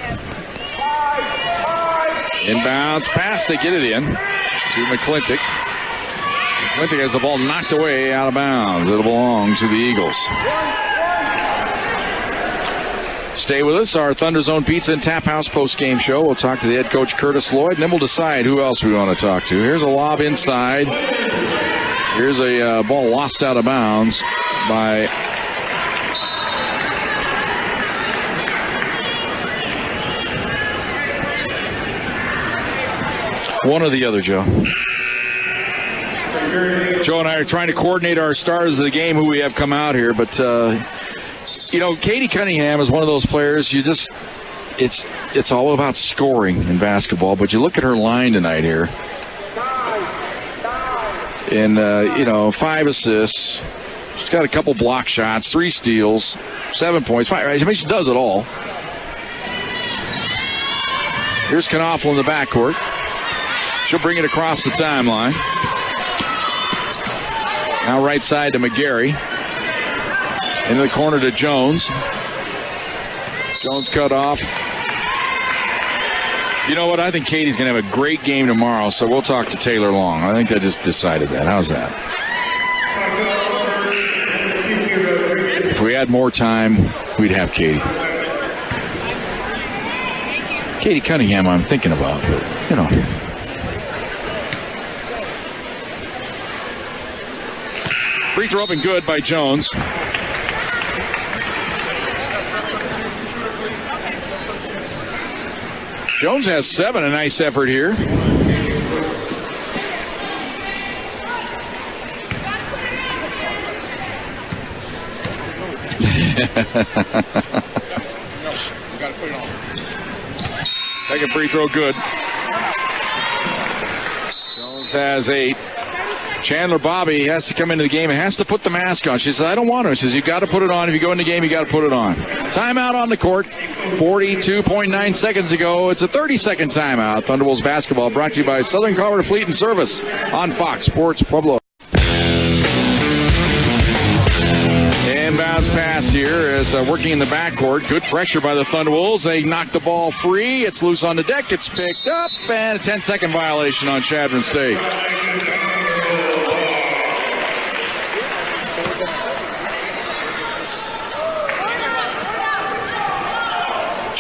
Inbounds pass, they get it in to McClintock. McClintock has the ball knocked away out of bounds. It'll belong to the Eagles. Stay with us. Our Thunder Zone Pizza and Tap House post-game show. We'll talk to the head coach, Curtis Lloyd, and then we'll decide who else we want to talk to. Here's a lob inside. Here's a ball lost out of bounds by one or the other, Joe. Joe and I are trying to coordinate our stars of the game who we have come out here, but you know, Katie Cunningham is one of those players it's all about scoring in basketball, but you look at her line tonight here, and you know, 5 assists, she's got a couple block shots, 3 steals, 7 points. I mean, she does it all. Here's Knopfel in the backcourt. She'll bring it across the timeline. Now right side to McGarry. Into the corner to Jones. Jones cut off. You know what? I think Katie's going to have a great game tomorrow, so we'll talk to Taylor Long. I think I just decided that. How's that? If we had more time, we'd have Katie. Katie Cunningham I'm thinking about, but, you know. Free throw up and good by Jones. Jones has 7. A nice effort here. Second free throw good. Jones has 8. Chandler Bobby has to come into the game and has to put the mask on. She says, I don't want to. She says, you got to put it on. If you go in the game, you got to put it on. Timeout on the court. 42.9 seconds ago. It's a 30-second timeout. Thunderbolts basketball brought to you by Southern Colorado Fleet and Service on Fox Sports Pueblo. Inbounds pass here is working in the backcourt. Good pressure by the Thunderwolves. They knock the ball free. It's loose on the deck. It's picked up. And a 10-second violation on Chadron State.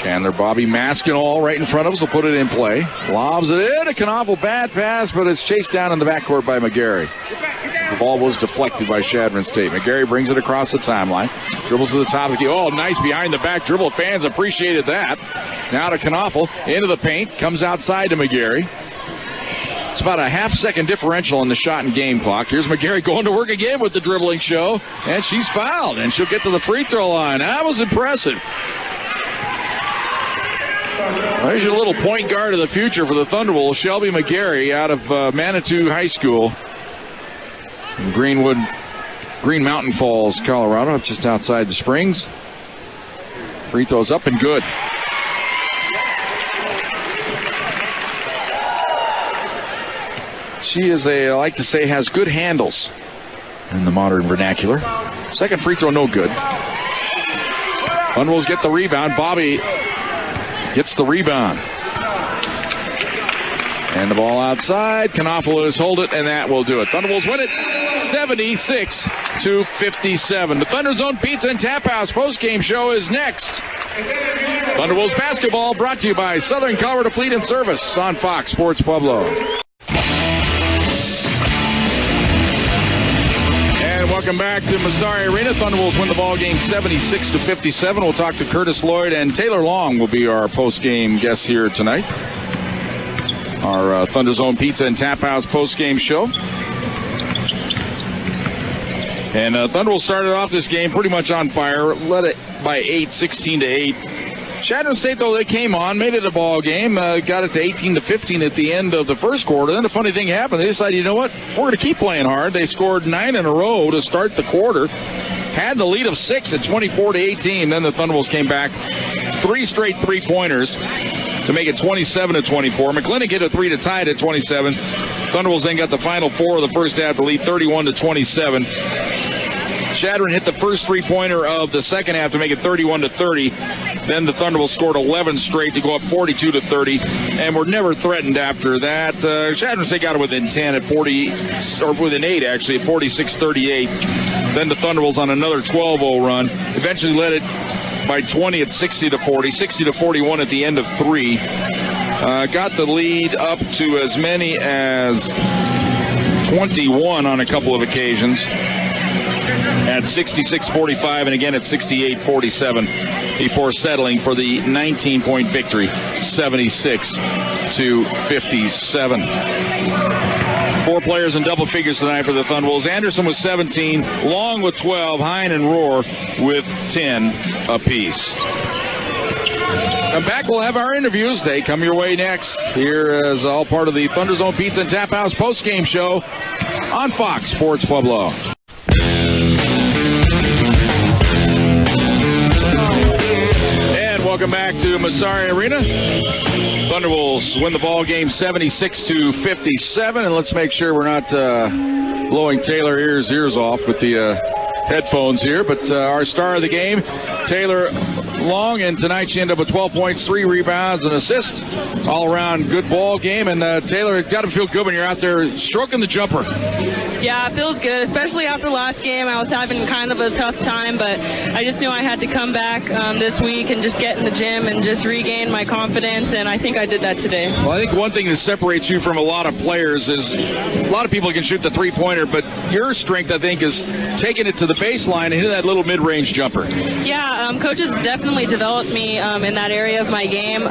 Chandler Bobby mask and all right in front of us. Will put it in play. Lobs it in. A Knopfel bad pass, but it's chased down in the backcourt by McGarry. The ball was deflected by Chadron State. McGarry brings it across the timeline. Dribbles to the top of the key. Oh, nice behind the back dribble. Fans appreciated that. Now to Knopfel. Into the paint. Comes outside to McGarry. It's about a half-second differential on the shot and game clock. Here's McGarry going to work again with the dribbling show. And she's fouled. And she'll get to the free throw line. That was impressive. There's your little point guard of the future for the Thunderbolts, Shelby McGarry out of Manitou High School in Green Mountain Falls, Colorado, just outside the Springs. Free throws up and good. She is I like to say, has good handles in the modern vernacular. Second free throw, no good. Thunderbolts get the rebound. Bobby gets the rebound. And the ball outside. Knopfel has hold it, and that will do it. Thunderbolts win it 76-57. The Thunder Zone Pizza and Tap House postgame show is next. Thunderbolts basketball brought to you by Southern Colorado Fleet and Service on Fox Sports Pueblo. Welcome back to Massari Arena. Thunderbolts win the ball game 76-57. We'll talk to Curtis Lloyd, and Taylor Long will be our post-game guest here tonight. Our Thunder Zone Pizza and Tap House post-game show. And Thunderbolts started off this game pretty much on fire. Led it by 8, 16-8. Chadron State, though, they came on, made it a ball game, got it to 18-15 at the end of the first quarter. Then a funny thing happened. They decided, you know what, we're going to keep playing hard. They scored 9 in a row to start the quarter. Had the lead of 6 at 24-18. Then the Thunderbolts came back 3 straight three-pointers to make it 27-24. McClintock hit a 3 to tie it at 27. Thunderbolts then got the final 4 of the first half to lead 31-27. Chadron hit the first three-pointer of the second half to make it 31-30. Then the Thunderbolts scored 11 straight to go up 42-30, and were never threatened after that. Chadron State got it within 10 at 40, or within 8 actually, at 46-38. Then the Thunderbolts on another 12-0 run. Eventually led it by 20 at 60-40, 60-41 at the end of 3. Got the lead up to as many as 21 on a couple of occasions at 66-45 and again at 68-47 before settling for the 19-point victory, 76-57. 4 players in double figures tonight for the Thunderbolts. Anderson with 17, Long with 12, Hine and Rohr with 10 apiece. Come back, we'll have our interviews. They come your way next. Here is all part of the Thunder Zone Pizza and Tap House post-game show on Fox Sports Pueblo. And welcome back to Massari Arena. Thunderbolts win the ball game 76-57. And let's make sure we're not blowing Taylor ears off with the headphones here. But our star of the game, Taylor Long, and tonight she ended up with 12 points, 3 rebounds, and assists. All around good ball game. And Taylor, it's got to feel good when you're out there stroking the jumper. Yeah, it feels good, especially after last game. I was having kind of a tough time, but I just knew I had to come back this week and just get in the gym and just regain my confidence, and I think I did that today. Well, I think one thing that separates you from a lot of players is a lot of people can shoot the three-pointer, but your strength, I think, is taking it to the baseline and hitting that little mid-range jumper. Yeah, coaches definitely developed me in that area of my game,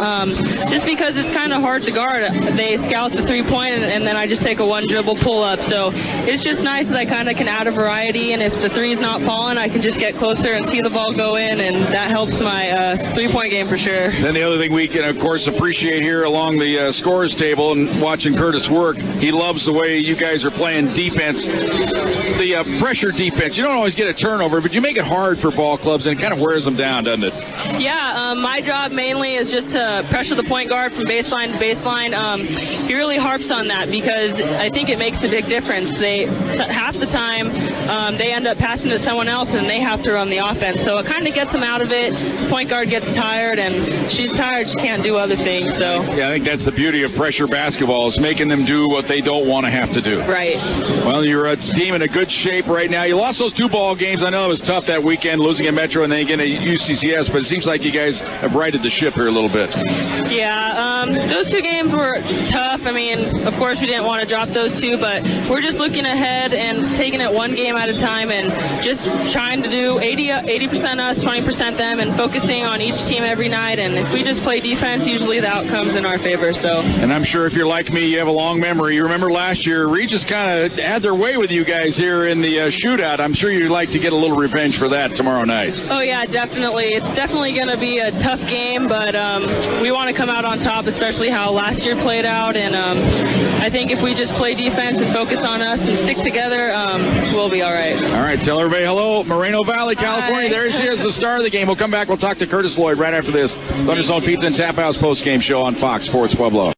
just because it's kind of hard to guard. They scout the three-point, and then I just take a one-dribble pull-up, so it's just nice that I kind of can add a variety, and if the three's not falling, I can just get closer and see the ball go in, and that helps my three-point game for sure. Then the other thing we can, of course, appreciate here along the scores table and watching Curtis work, he loves the way you guys are playing defense, the pressure defense. You don't always get a turnover, but you make it hard for ball clubs, and it kind of wears them down, doesn't it? Yeah, my job mainly is just to pressure the point guard from baseline to baseline. He really harps on that because I think it makes a big difference. Half the time, they end up passing to someone else, and they have to run the offense. So it kind of gets them out of it. Point guard gets tired, and she's tired. She can't do other things. So yeah, I think that's the beauty of pressure basketball, is making them do what they don't want to have to do. Right. Well, you're a team in a good shape right now. You lost those 2 ball games. I know it was tough that weekend, losing at Metro and then again at UCCS, but it seems like you guys have righted the ship here a little bit. Yeah, those 2 games were tough. I mean, of course, we didn't want to drop those 2, but we're just looking ahead and taking it one game at a time and just trying to do 80% us, 20% them, and focusing on each team every night. And if we just play defense, usually the outcome's in our favor. So. And I'm sure if you're like me, you have a long memory. You remember last year, Regis kind of had their way with you guys here in the shootout. I'm sure you'd like to get a little revenge for that tomorrow night. Oh, yeah, definitely. It's definitely going to be a tough game, but we want to come out on top, especially how last year played out. And I think if we just play defense and focus on us and stick together, we'll be all right. All right, tell everybody hello. Moreno Valley, California. Hi. There she is, the star of the game. We'll come back. We'll talk to Curtis Lloyd right after this Thunder Zone Pizza and Tap House post-game show on Fox Sports Pueblo.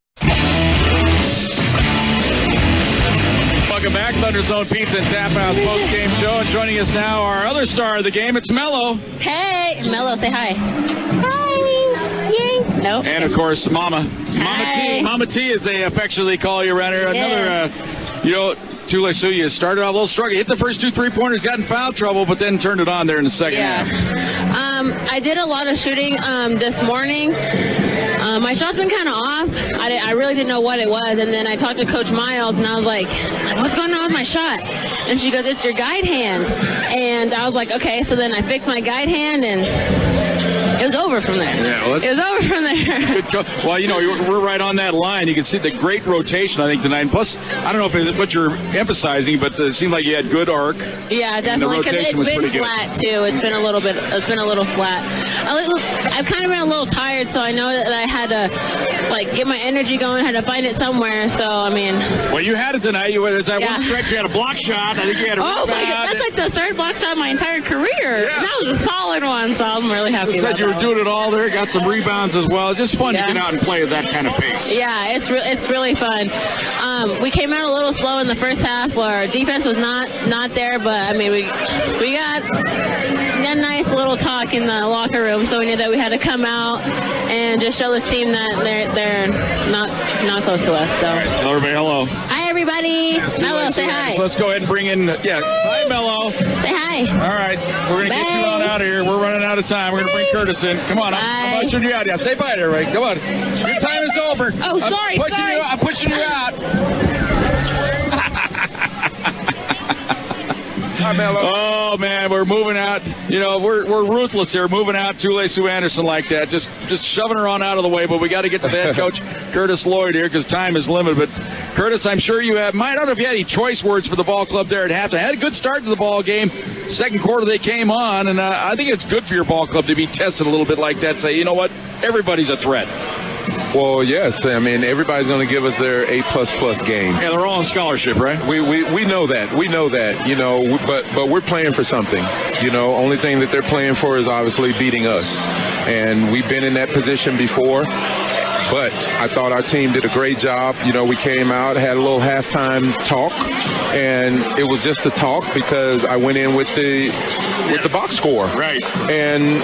Welcome back, Thunder Zone Pizza and Tap House post-game show. And joining us now, our other star of the game, it's Mello. Hey, Mello, say hi. Hi. Yay. Nope. And, of course, Mama. Hi. Mama T, as they affectionately call you around here. Another, Tule Suya started off a little struggle. Hit the first 2 3-pointers, got in foul trouble, but then turned it on there in the second half. I did a lot of shooting this morning. My shot's been kind of off. I really didn't know what it was, and then I talked to Coach Miles, and I was like, what's going on with my shot? And she goes, it's your guide hand. And I was like, okay, so then I fixed my guide hand, and it was over from there. Yeah, well, it was over from there. Well, we're right on that line. You can see the great rotation, I think, tonight. Plus, I don't know if it's what you're emphasizing, but it seemed like you had good arc. Yeah, definitely, because it's been flat, too. It's been a little flat. I've kind of been a little tired, so I know that I had to, get my energy going, had to find it somewhere, so, I mean. Well, you had it tonight. There's that one stretch, you had a block shot. I think you had a rebound. Oh, my God, that's like the 3rd block shot of my entire career. Yeah. That was a solid one, so I'm really happy about that. they're doing it all. They got some rebounds as well. It's just fun to get out and play at that kind of pace. Yeah, it's really fun. We came out a little slow in the first half where our defense was not there, but I mean we got a nice little talk in the locker room, so we knew that we had to come out and just show this team that they're not close to us. So. Tell everybody hello. Hi everybody. Mello, say hi. Let's go ahead and bring in hi Mello. Say hi. All right, we're gonna get you on out of here. We're running out of time. We're gonna bring Curtis in. Come on, I'm pushing you out. Yeah, say bye to everybody. Come on. Your time is over. Oh, sorry. I'm pushing you out. Oh man, we're moving out. You know, we're ruthless here, moving out Tule Sue Anderson like that, just shoving her on out of the way. But we got to get to the head coach Curtis Lloyd here because time is limited. But Curtis, I'm sure you have. I don't know if you had any choice words for the ball club there at halftime. Had a good start to the ball game. Second quarter they came on, and I think it's good for your ball club to be tested a little bit like that. Say, you know what, everybody's a threat. Well, yes. I mean, everybody's going to give us their A++ game. Yeah, they're all on scholarship, right? We know that. We know that. You know, but we're playing for something. You know, only thing that they're playing for is obviously beating us, and we've been in that position before. But I thought our team did a great job. You know, we came out, had a little halftime talk, and it was just a talk because I went in with the box score. Right. And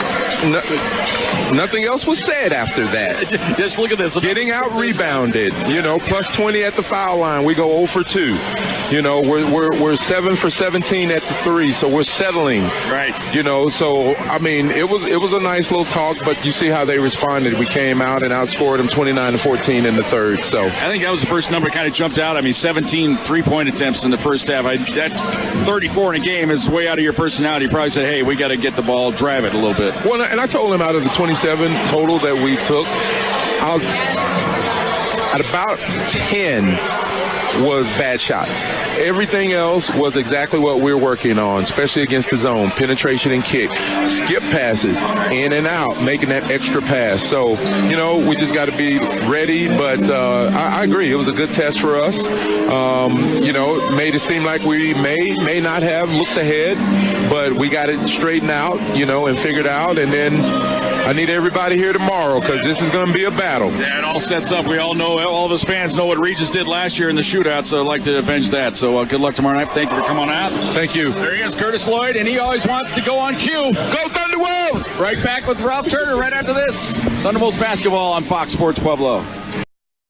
nothing else was said after that. Just look at this. Getting out rebounded. You know, plus 20 at the foul line. We go 0 for 2. You know, we're 7 for 17 at the 3, so we're settling. Right. You know, so I mean, it was a nice little talk, but you see how they responded. We came out and outscored them 29-14 in the third. So I think that was the first number that kind of jumped out. I mean, 17 3-point attempts in the first half. That 34 in a game is way out of your personality. You probably said, hey, we got to get the ball, drive it a little bit. Well, and I told him out of the 27 total that we took, at about 10 was bad shots. Everything else was exactly what we're working on, especially against the zone. Penetration and kick. Skip passes, in and out, making that extra pass. So, you know, we just got to be ready, but I agree. It was a good test for us. You know, it made it seem like we may not have looked ahead, but we got it straightened out, you know, and figured out, and then I need everybody here tomorrow because this is going to be a battle. Yeah, it all sets up. We all know, all of us fans know what Regis did last year in the shootout, so I'd like to avenge that. So good luck tomorrow night. Thank you for coming on out. Thank you. There he is, Curtis Lloyd, and he always wants to go on cue. Go Thunderwolves! Right back with Ralph Turner right after this. Thunderbolts basketball on Fox Sports Pueblo.